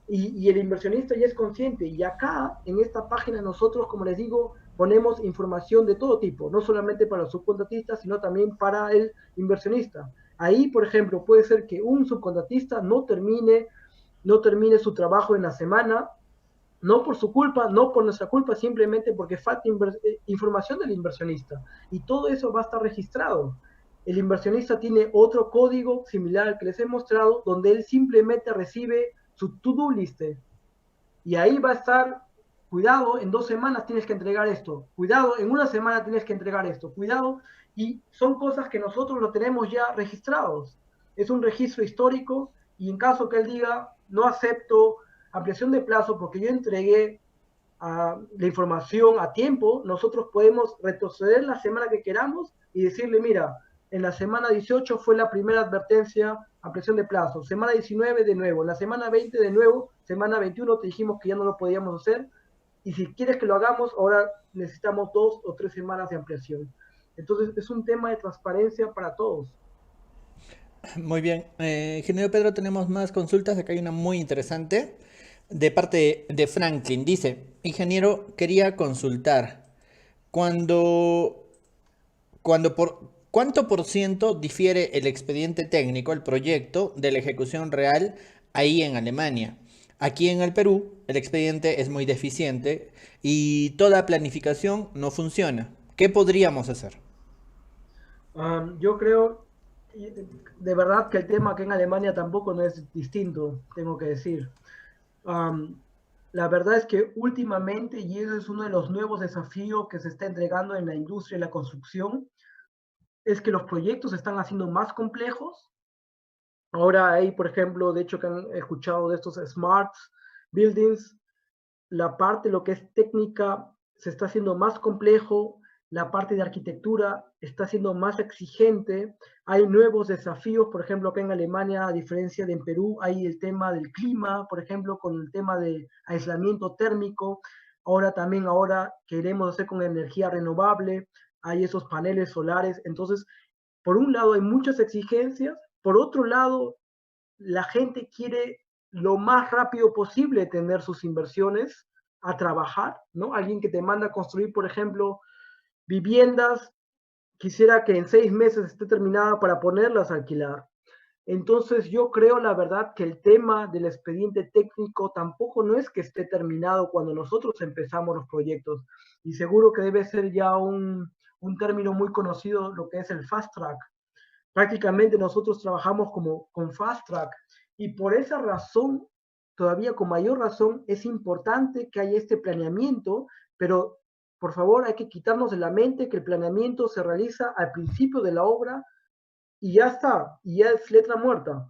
Y el inversionista ya es consciente. Y acá, en esta página, nosotros, como les digo, ponemos información de todo tipo, no solamente para los subcontratistas, sino también para el inversionista. Ahí, por ejemplo, puede ser que un subcontratista no termine su trabajo en la semana, no por su culpa, no por nuestra culpa, simplemente porque falta información del inversionista. Y todo eso va a estar registrado. El inversionista tiene otro código similar al que les he mostrado, donde él simplemente recibe su to-do list. Y ahí va a estar, cuidado, en 2 semanas tienes que entregar esto. Cuidado, en 1 semana tienes que entregar esto. Cuidado, y son cosas que nosotros lo tenemos ya registrados. Es un registro histórico, y en caso que él diga, no acepto ampliación de plazo porque yo entregué la información a tiempo, nosotros podemos retroceder la semana que queramos y decirle, mira, en la semana 18 fue la primera advertencia, ampliación de plazo, semana 19 de nuevo, en la semana 20 de nuevo, semana 21 te dijimos que ya no lo podíamos hacer, y si quieres que lo hagamos, ahora necesitamos 2 o 3 semanas de ampliación. Entonces es un tema de transparencia para todos. Muy bien. Ingeniero Pedro, tenemos más consultas. Acá hay una muy interesante de parte de Franklin. Dice, ingeniero, quería consultar, cuando ¿cuánto por ciento difiere el expediente técnico, el proyecto, de la ejecución real ahí en Alemania? Aquí en el Perú, el expediente es muy deficiente y toda planificación no funciona. ¿Qué podríamos hacer? Yo creo, de verdad, que el tema aquí en Alemania tampoco no es distinto, tengo que decir. La verdad es que últimamente, y ese es uno de los nuevos desafíos que se está entregando en la industria de la construcción, es que los proyectos se están haciendo más complejos. Ahora hay, por ejemplo, de hecho que han escuchado de estos smart buildings, la parte, lo que es técnica, se está haciendo más complejo, la parte de arquitectura está siendo más exigente, hay nuevos desafíos, por ejemplo, acá en Alemania, a diferencia de en Perú, hay el tema del clima, por ejemplo, con el tema de aislamiento térmico, ahora queremos hacer con energía renovable, hay esos paneles solares, entonces, por un lado hay muchas exigencias, por otro lado, la gente quiere lo más rápido posible tener sus inversiones a trabajar, ¿no? Alguien que te manda a construir, por ejemplo, viviendas, quisiera que en 6 meses esté terminada para ponerlas a alquilar. Entonces yo creo, la verdad, que el tema del expediente técnico tampoco no es que esté terminado cuando nosotros empezamos los proyectos, y seguro que debe ser ya un término muy conocido, lo que es el fast track. Prácticamente nosotros trabajamos con fast track, y por esa razón, todavía con mayor razón, es importante que haya este planeamiento, pero por favor hay que quitarnos de la mente que el planeamiento se realiza al principio de la obra y ya está, y ya es letra muerta,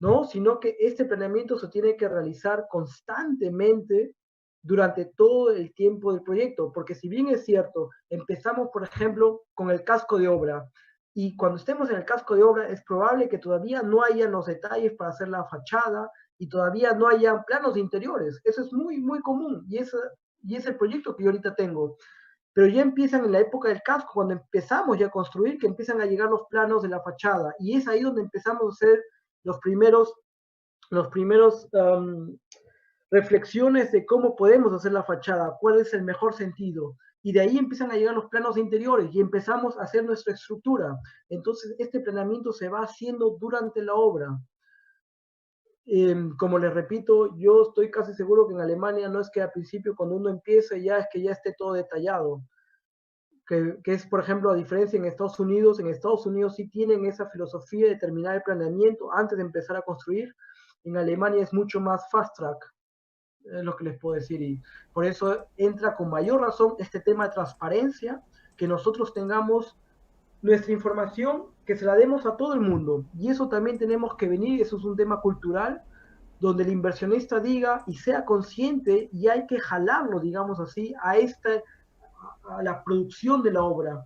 ¿no? Sino que este planeamiento se tiene que realizar constantemente durante todo el tiempo del proyecto, porque si bien es cierto, empezamos, por ejemplo, con el casco de obra, y cuando estemos en el casco de obra es probable que todavía no hayan los detalles para hacer la fachada y todavía no hayan planos de interiores. Eso es muy, muy común, y es el proyecto que yo ahorita tengo. Pero ya empiezan en la época del casco, cuando empezamos ya a construir, que empiezan a llegar los planos de la fachada, y es ahí donde empezamos a hacer los primeros reflexiones de cómo podemos hacer la fachada, cuál es el mejor sentido, y de ahí empiezan a llegar los planos interiores y empezamos a hacer nuestra estructura. Entonces este planeamiento se va haciendo durante la obra. Como les repito, yo estoy casi seguro que en Alemania no es que al principio cuando uno empieza ya es que ya esté todo detallado, que es, por ejemplo, a diferencia en Estados Unidos sí tienen esa filosofía de terminar el planeamiento antes de empezar a construir. En Alemania es mucho más fast track, es lo que les puedo decir, y por eso entra con mayor razón este tema de transparencia, que nosotros tengamos nuestra información, que se la demos a todo el mundo, y eso también tenemos que venir, eso es un tema cultural, donde el inversionista diga y sea consciente y hay que jalarlo, digamos así, a la producción de la obra.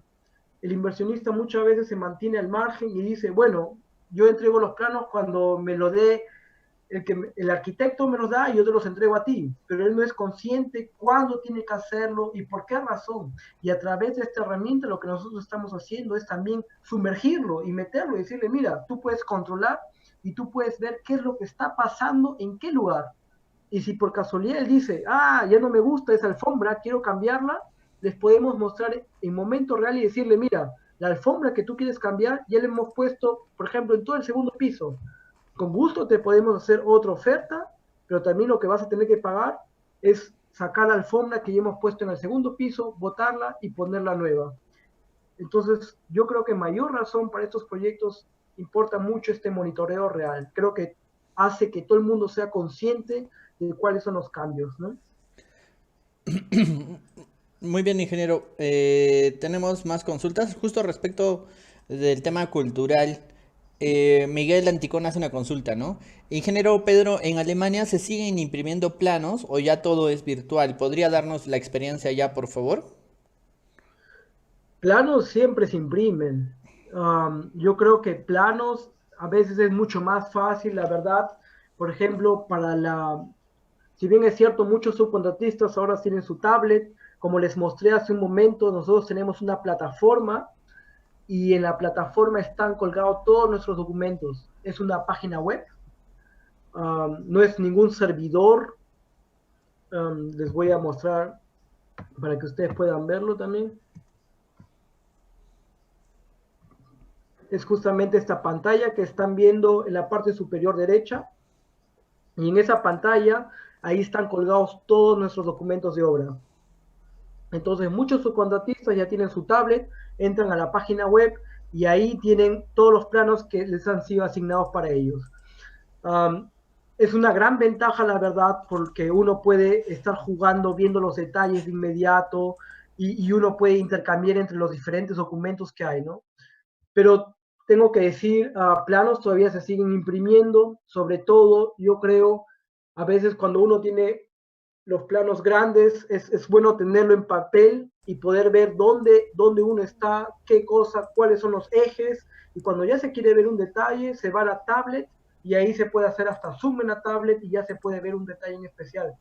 El inversionista muchas veces se mantiene al margen y dice, bueno, yo entrego los planos cuando me lo dé el arquitecto me los da y yo te los entrego a ti, pero él no es consciente cuándo tiene que hacerlo y por qué razón. Y a través de esta herramienta lo que nosotros estamos haciendo es también sumergirlo y meterlo y decirle, mira, tú puedes controlar y tú puedes ver qué es lo que está pasando en qué lugar. Y si por casualidad él dice, ya no me gusta esa alfombra, quiero cambiarla, les podemos mostrar en momento real y decirle, mira, la alfombra que tú quieres cambiar ya le hemos puesto, por ejemplo, en todo el segundo piso. Con gusto te podemos hacer otra oferta, pero también lo que vas a tener que pagar es sacar la alfombra que ya hemos puesto en el segundo piso, botarla y ponerla nueva. Entonces, yo creo que mayor razón para estos proyectos importa mucho este monitoreo real. Creo que hace que todo el mundo sea consciente de cuáles son los cambios, ¿no? Muy bien, ingeniero. Tenemos más consultas justo respecto del tema cultural. Miguel Anticón hace una consulta, ¿no? Ingeniero Pedro, ¿en Alemania se siguen imprimiendo planos o ya todo es virtual? ¿Podría darnos la experiencia ya, por favor? Planos siempre se imprimen. Yo creo que planos a veces es mucho más fácil, la verdad. Por ejemplo, si bien es cierto, muchos subcontratistas ahora tienen su tablet. Como les mostré hace un momento, nosotros tenemos una plataforma y en la plataforma están colgados todos nuestros documentos. Es una página web, no es ningún servidor. Les voy a mostrar para que ustedes puedan verlo también. Es justamente esta pantalla que están viendo en la parte superior derecha. Y en esa pantalla, ahí están colgados todos nuestros documentos de obra. Entonces, muchos subcontratistas ya tienen su tablet, entran a la página web y ahí tienen todos los planos que les han sido asignados para ellos. Es una gran ventaja, la verdad, porque uno puede estar jugando, viendo los detalles de inmediato y uno puede intercambiar entre los diferentes documentos que hay, ¿no? Pero tengo que decir, planos todavía se siguen imprimiendo, sobre todo, yo creo, a veces cuando uno tiene los planos grandes, es bueno tenerlo en papel y poder ver dónde uno está, qué cosa, cuáles son los ejes, y cuando ya se quiere ver un detalle, se va a la tablet, y ahí se puede hacer hasta zoom en la tablet, y ya se puede ver un detalle en especial.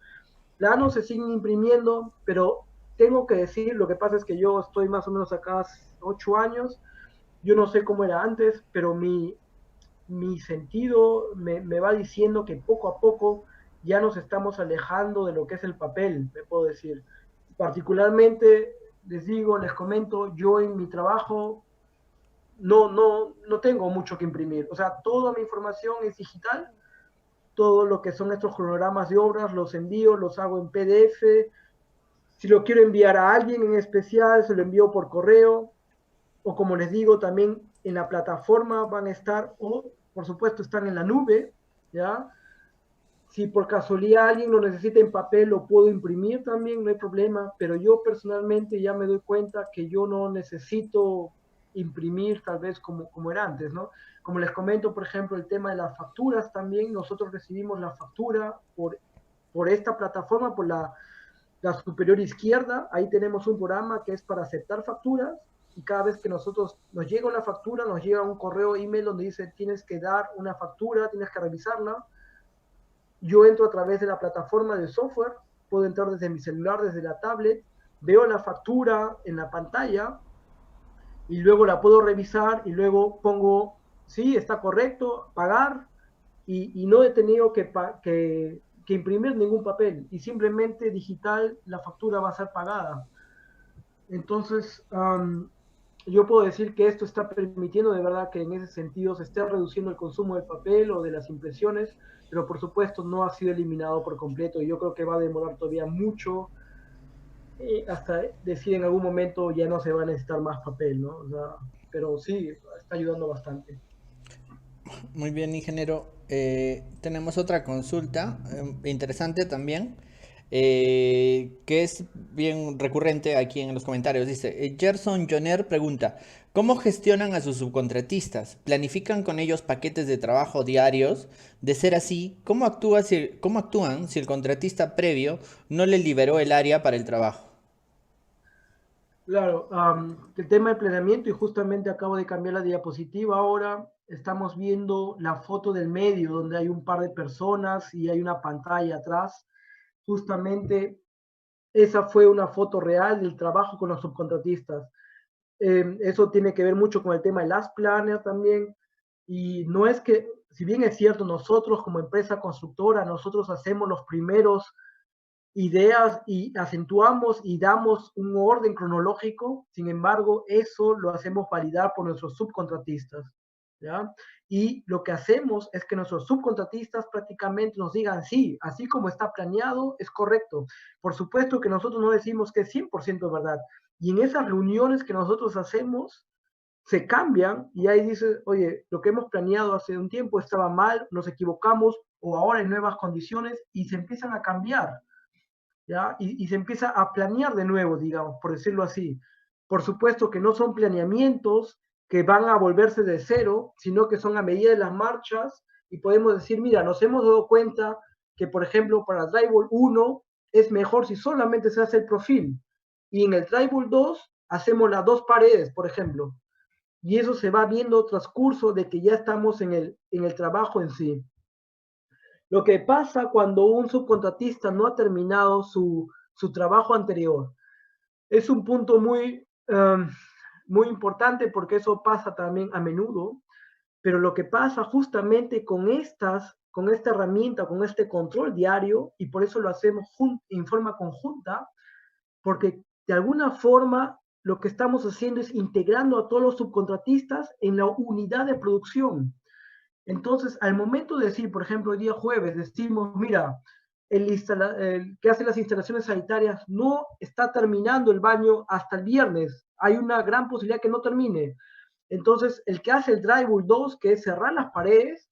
Planos se siguen imprimiendo, pero tengo que decir, lo que pasa es que yo estoy más o menos acá 8 años, yo no sé cómo era antes, pero mi sentido me va diciendo que poco a poco ya nos estamos alejando de lo que es el papel, me puedo decir. Particularmente, les digo, les comento, yo en mi trabajo no tengo mucho que imprimir. O sea, toda mi información es digital, todo lo que son estos cronogramas de obras los envío, los hago en PDF. Si lo quiero enviar a alguien en especial, se lo envío por correo. O como les digo, también en la plataforma van a estar, o por supuesto están en la nube, ¿ya? Si por casualidad alguien lo necesita en papel, lo puedo imprimir también, no hay problema, pero yo personalmente ya me doy cuenta que yo no necesito imprimir tal vez como era antes, ¿no? Como les comento, por ejemplo, el tema de las facturas también, nosotros recibimos la factura por esta plataforma, por la superior izquierda, ahí tenemos un programa que es para aceptar facturas, y cada vez que nos llega una factura, nos llega un correo email donde dice tienes que dar una factura, tienes que revisarla. Yo entro a través de la plataforma de software, puedo entrar desde mi celular, desde la tablet, veo la factura en la pantalla y luego la puedo revisar y luego pongo, sí, está correcto, pagar, y no he tenido que imprimir ningún papel, y simplemente digital la factura va a ser pagada. Entonces, yo puedo decir que esto está permitiendo de verdad que en ese sentido se esté reduciendo el consumo del papel o de las impresiones, pero por supuesto no ha sido eliminado por completo y yo creo que va a demorar todavía mucho hasta decir en algún momento ya no se va a necesitar más papel, ¿no? O sea, pero sí, está ayudando bastante. Muy bien, ingeniero. Tenemos otra consulta interesante también. que es bien recurrente aquí en los comentarios. Dice, Gerson Joner pregunta, ¿cómo gestionan a sus subcontratistas? ¿Planifican con ellos paquetes de trabajo diarios? De ser así, ¿cómo actúan si el contratista previo no les liberó el área para el trabajo? Claro, el tema del planeamiento, y justamente acabo de cambiar la diapositiva ahora, estamos viendo la foto del medio, donde hay un par de personas y hay una pantalla atrás. Justamente esa fue una foto real del trabajo con los subcontratistas. Eso tiene que ver mucho con el tema de las planner también, y no es que, si bien es cierto, nosotros como empresa constructora, nosotros hacemos los primeros ideas y acentuamos y damos un orden cronológico, sin embargo, eso lo hacemos validar por nuestros subcontratistas, ¿ya? Y lo que hacemos es que nuestros subcontratistas prácticamente nos digan, sí, así como está planeado, es correcto. Por supuesto que nosotros no decimos que es 100% verdad. Y en esas reuniones que nosotros hacemos, se cambian y ahí dice, oye, lo que hemos planeado hace un tiempo estaba mal, nos equivocamos o ahora hay nuevas condiciones y se empiezan a cambiar. ¿Ya? Y se empieza a planear de nuevo, digamos, por decirlo así. Por supuesto que no son planeamientos que van a volverse de cero, sino que son a medida de las marchas y podemos decir, mira, nos hemos dado cuenta que, por ejemplo, para Drywall 1 es mejor si solamente se hace el profil y en el Drywall 2 hacemos las dos paredes, por ejemplo. Y eso se va viendo transcurso de que ya estamos en el trabajo en sí. Lo que pasa cuando un subcontratista no ha terminado su trabajo anterior es un punto muy importante porque eso pasa también a menudo, pero lo que pasa justamente con esta herramienta, con este control diario, y por eso lo hacemos en forma conjunta, porque de alguna forma lo que estamos haciendo es integrando a todos los subcontratistas en la unidad de producción. Entonces, al momento de decir, por ejemplo, el día jueves, decimos, mira, el que hace las instalaciones sanitarias no está terminando el baño hasta el viernes. Hay una gran posibilidad que no termine. Entonces, el que hace el Drywall 2, que es cerrar las paredes,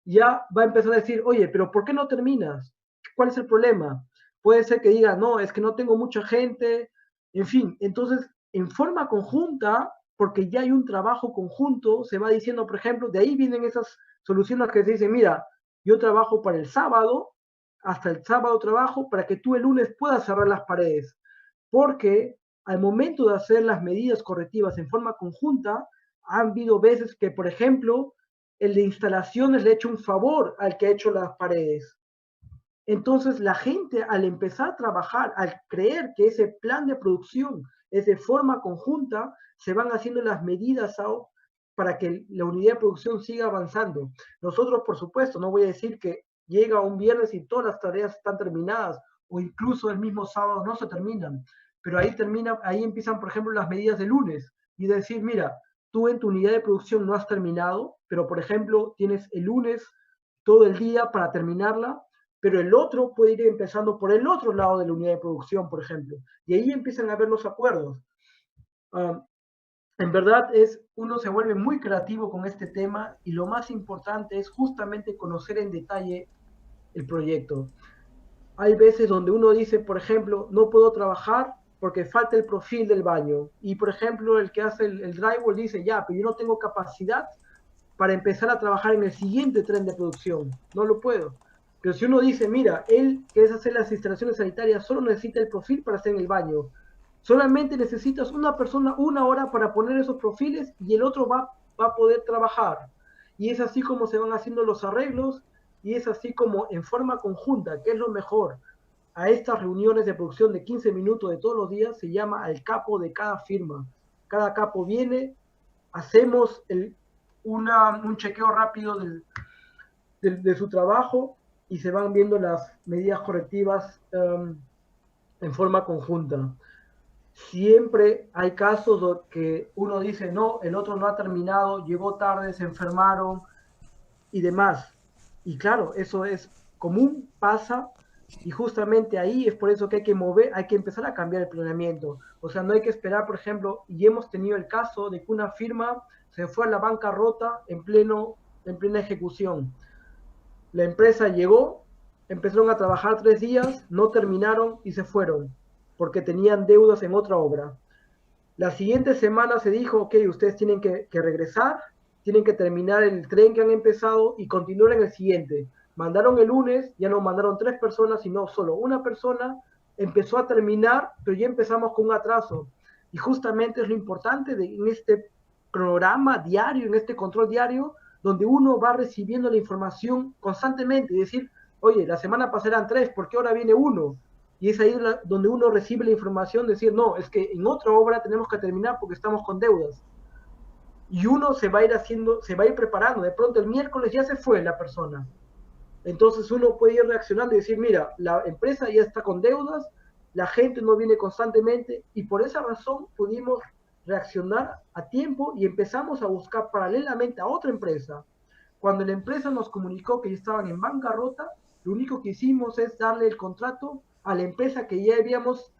ya va a empezar a decir, oye, pero ¿por qué no terminas? ¿Cuál es el problema? Puede ser que diga, no, es que no tengo mucha gente, en fin. Entonces, en forma conjunta, porque ya hay un trabajo conjunto, se va diciendo, por ejemplo, de ahí vienen esas soluciones que se dicen, mira, yo trabajo para el sábado, hasta el sábado trabajo, para que tú el lunes puedas cerrar las paredes. Porque al momento de hacer las medidas correctivas en forma conjunta, han habido veces que, por ejemplo, el de instalaciones le ha hecho un favor al que ha hecho las paredes. Entonces la gente al empezar a trabajar, al creer que ese plan de producción es de forma conjunta, se van haciendo las medidas para que la unidad de producción siga avanzando. Nosotros, por supuesto, no voy a decir que llega un viernes y todas las tareas están terminadas, o incluso el mismo sábado no se terminan, pero ahí empiezan, por ejemplo, las medidas de lunes, y decir, mira, tú en tu unidad de producción no has terminado, pero por ejemplo, tienes el lunes todo el día para terminarla, pero el otro puede ir empezando por el otro lado de la unidad de producción, por ejemplo, y ahí empiezan a haber los acuerdos. En verdad uno se vuelve muy creativo con este tema y lo más importante es justamente conocer en detalle el proyecto. Hay veces donde uno dice, por ejemplo, no puedo trabajar porque falta el profil del baño. Y, por ejemplo, el que hace el drywall dice, ya, pero yo no tengo capacidad para empezar a trabajar en el siguiente tren de producción. No lo puedo. Pero si uno dice, mira, él que es hacer las instalaciones sanitarias solo necesita el profil para hacer en el baño. Solamente necesitas una persona 1 hora para poner esos perfiles y el otro va a poder trabajar. Y es así como se van haciendo los arreglos y es así como en forma conjunta, que es lo mejor, a estas reuniones de producción de 15 minutos de todos los días se llama al capo de cada firma. Cada capo viene, hacemos un chequeo rápido de su trabajo y se van viendo las medidas correctivas en forma conjunta. Siempre hay casos que uno dice, no, el otro no ha terminado, llegó tarde, se enfermaron y demás. Y claro, eso es común, pasa, y justamente ahí es por eso que hay que empezar a cambiar el planeamiento. O sea, no hay que esperar, por ejemplo, y hemos tenido el caso de que una firma se fue a la bancarrota en plena ejecución. La empresa llegó, empezaron a trabajar 3 días, no terminaron y se fueron, porque tenían deudas en otra obra. La siguiente semana se dijo, ok, ustedes tienen que regresar, tienen que terminar el tren que han empezado y continuar en el siguiente. Mandaron el lunes, ya no mandaron 3 personas, sino solo una persona, empezó a terminar, pero ya empezamos con un atraso. Y justamente es lo importante en este programa diario, en este control diario, donde uno va recibiendo la información constantemente y decir, oye, la semana pasada eran 3, ¿por qué ahora viene uno? Y es ahí donde uno recibe la información de decir, no, es que en otra obra tenemos que terminar porque estamos con deudas. Y uno se va a ir haciendo, se va a ir preparando. De pronto el miércoles ya se fue la persona. Entonces uno puede ir reaccionando y decir, mira, la empresa ya está con deudas, la gente no viene constantemente y por esa razón pudimos reaccionar a tiempo y empezamos a buscar paralelamente a otra empresa. Cuando la empresa nos comunicó que estaban en bancarrota, lo único que hicimos es darle el contrato a la empresa que ya habíamos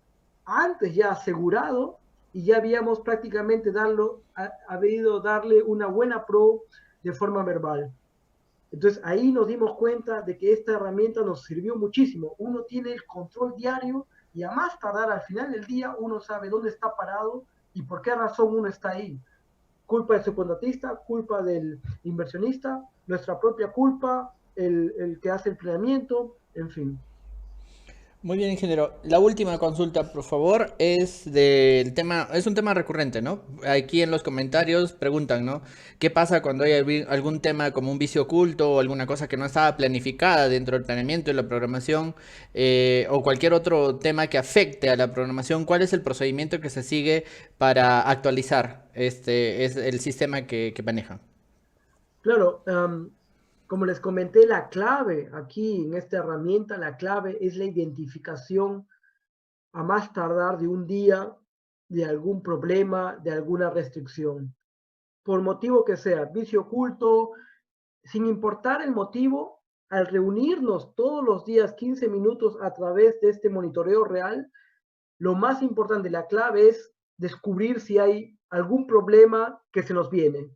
antes ya asegurado y ya habíamos prácticamente habido darle una buena pro de forma verbal. Entonces ahí nos dimos cuenta de que esta herramienta nos sirvió muchísimo. Uno tiene el control diario y a más tardar al final del día uno sabe dónde está parado y por qué razón uno está ahí. Culpa del subcontratista, culpa del inversionista, nuestra propia culpa, el que hace el planeamiento, en fin. Muy bien, ingeniero. La última consulta, por favor, es del tema, es un tema recurrente, ¿no? Aquí en los comentarios preguntan, ¿no? ¿Qué pasa cuando hay algún tema como un vicio oculto o alguna cosa que no estaba planificada dentro del planeamiento y la programación o cualquier otro tema que afecte a la programación? ¿Cuál es el procedimiento que se sigue para actualizar es el sistema que maneja? Claro, como les comenté, la clave aquí en esta herramienta, la clave es la identificación a más tardar de un día de algún problema, de alguna restricción. Por motivo que sea, vicio oculto, sin importar el motivo, al reunirnos todos los días 15 minutos a través de este monitoreo real, lo más importante, la clave es descubrir si hay algún problema que se nos viene.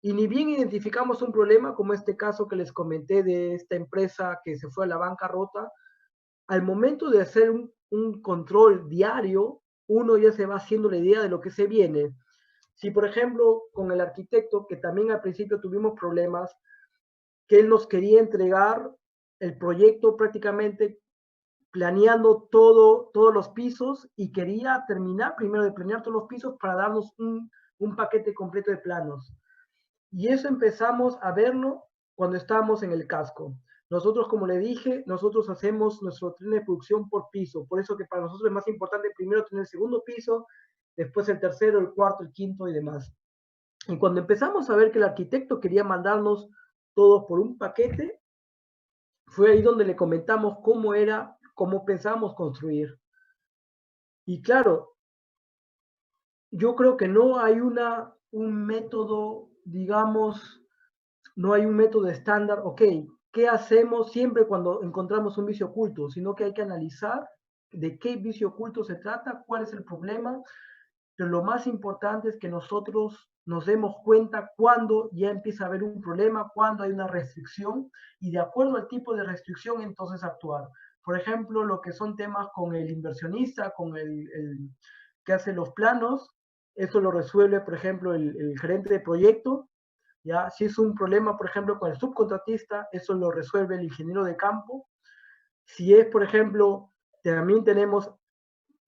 Y ni bien identificamos un problema, como este caso que les comenté de esta empresa que se fue a la bancarrota, al momento de hacer un control diario, uno ya se va haciendo la idea de lo que se viene. Si, por ejemplo, con el arquitecto, que también al principio tuvimos problemas, que él nos quería entregar el proyecto prácticamente planeando todos los pisos y quería terminar primero de planear todos los pisos para darnos un paquete completo de planos. Y eso empezamos a verlo cuando estábamos en el casco. Nosotros, como le dije, nosotros hacemos nuestro tren de producción por piso. Por eso que para nosotros es más importante primero tener el segundo piso, después el tercero, el cuarto, el quinto y demás. Y cuando empezamos a ver que el arquitecto quería mandarnos todos por un paquete, fue ahí donde le comentamos cómo pensábamos construir. Y claro, yo creo que no hay un método, digamos, no hay un método estándar, ok, ¿qué hacemos siempre cuando encontramos un vicio oculto? Sino que hay que analizar de qué vicio oculto se trata, cuál es el problema, pero lo más importante es que nosotros nos demos cuenta cuando ya empieza a haber un problema, cuando hay una restricción, y de acuerdo al tipo de restricción, entonces actuar. Por ejemplo, lo que son temas con el inversionista, con el que hace los planos, eso lo resuelve, por ejemplo, el gerente de proyecto. ¿Ya? Si es un problema, por ejemplo, con el subcontratista, eso lo resuelve el ingeniero de campo. Si es, por ejemplo, también tenemos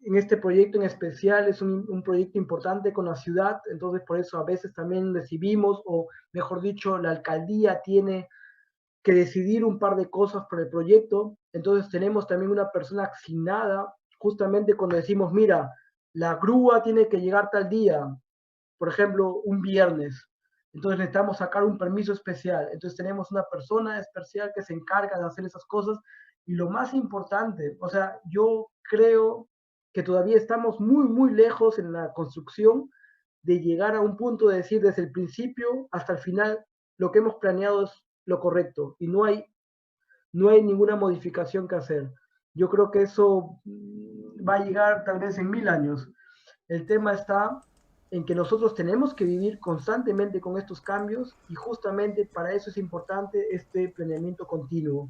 en este proyecto en especial, es un proyecto importante con la ciudad, entonces por eso a veces también recibimos, o mejor dicho, la alcaldía tiene que decidir un par de cosas por el proyecto, entonces tenemos también una persona asignada, justamente cuando decimos, mira, la grúa tiene que llegar tal día, por ejemplo, un viernes, entonces necesitamos sacar un permiso especial, entonces tenemos una persona especial que se encarga de hacer esas cosas, y lo más importante, o sea, yo creo que todavía estamos muy, muy lejos en la construcción de llegar a un punto de decir desde el principio hasta el final lo que hemos planeado es lo correcto y no hay ninguna modificación que hacer. Yo creo que eso va a llegar tal vez en 1000 años. El tema está en que nosotros tenemos que vivir constantemente con estos cambios y justamente para eso es importante este planeamiento continuo.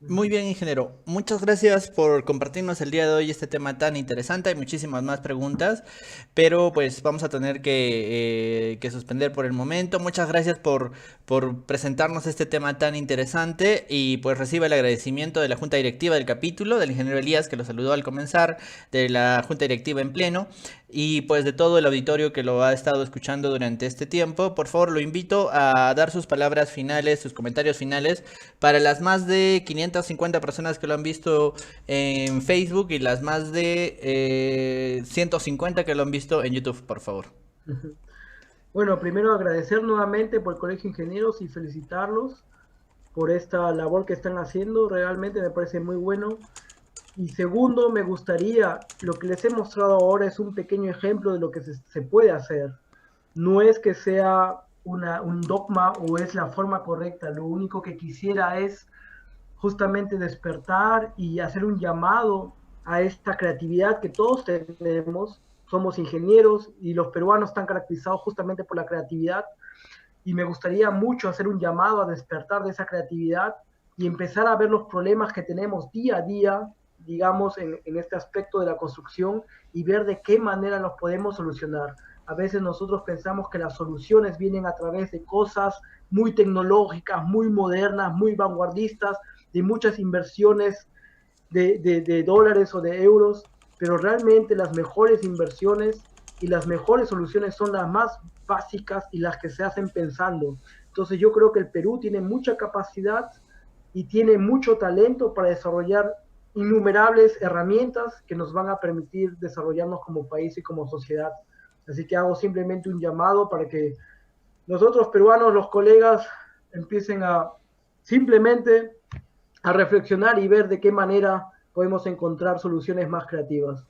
Muy bien, ingeniero. Muchas gracias por compartirnos el día de hoy este tema tan interesante. Hay muchísimas más preguntas, pero pues vamos a tener que suspender por el momento. Muchas gracias por presentarnos este tema tan interesante y pues reciba el agradecimiento de la Junta Directiva del capítulo, del ingeniero Elías que lo saludó al comenzar, de la Junta Directiva en pleno y pues de todo el auditorio que lo ha estado escuchando durante este tiempo. Por favor, lo invito a dar sus palabras finales, sus comentarios finales para las más de 550 personas que lo han visto en Facebook y las más de 150 que lo han visto en YouTube, por favor. Bueno, primero agradecer nuevamente por el Colegio de Ingenieros y felicitarlos por esta labor que están haciendo. Realmente me parece muy bueno. Y segundo, me gustaría, lo que les he mostrado ahora es un pequeño ejemplo de lo que se puede hacer. No es que sea un dogma o es la forma correcta. Lo único que quisiera es justamente despertar y hacer un llamado a esta creatividad que todos tenemos. Somos ingenieros y los peruanos están caracterizados justamente por la creatividad. Y me gustaría mucho hacer un llamado a despertar de esa creatividad y empezar a ver los problemas que tenemos día a día, digamos, en este aspecto de la construcción y ver de qué manera los podemos solucionar. A veces nosotros pensamos que las soluciones vienen a través de cosas muy tecnológicas, muy modernas, muy vanguardistas, de muchas inversiones de dólares o de euros, pero realmente las mejores inversiones y las mejores soluciones son las más básicas y las que se hacen pensando. Entonces yo creo que el Perú tiene mucha capacidad y tiene mucho talento para desarrollar innumerables herramientas que nos van a permitir desarrollarnos como país y como sociedad. Así que hago simplemente un llamado para que nosotros peruanos, los colegas, empiecen a simplemente a reflexionar y ver de qué manera podemos encontrar soluciones más creativas.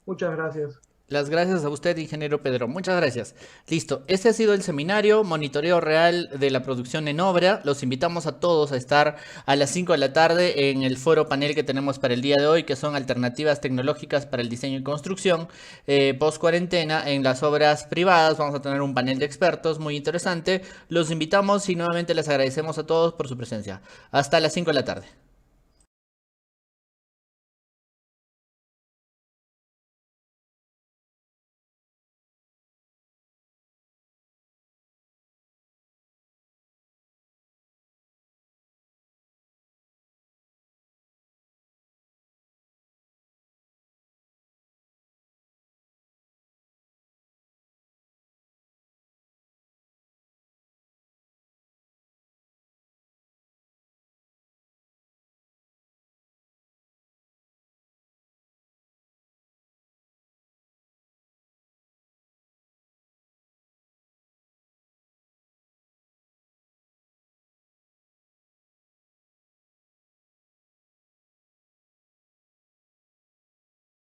Muchas gracias. Las gracias a usted, ingeniero Pedro. Muchas gracias. Listo. Este ha sido el seminario Monitoreo Real de la Producción en Obra. Los invitamos a todos a estar a las 5 de la tarde en el foro panel que tenemos para el día de hoy, que son alternativas tecnológicas para el diseño y construcción. Post cuarentena, en las obras privadas, vamos a tener un panel de expertos muy interesante. Los invitamos y nuevamente les agradecemos a todos por su presencia. Hasta las 5 de la tarde.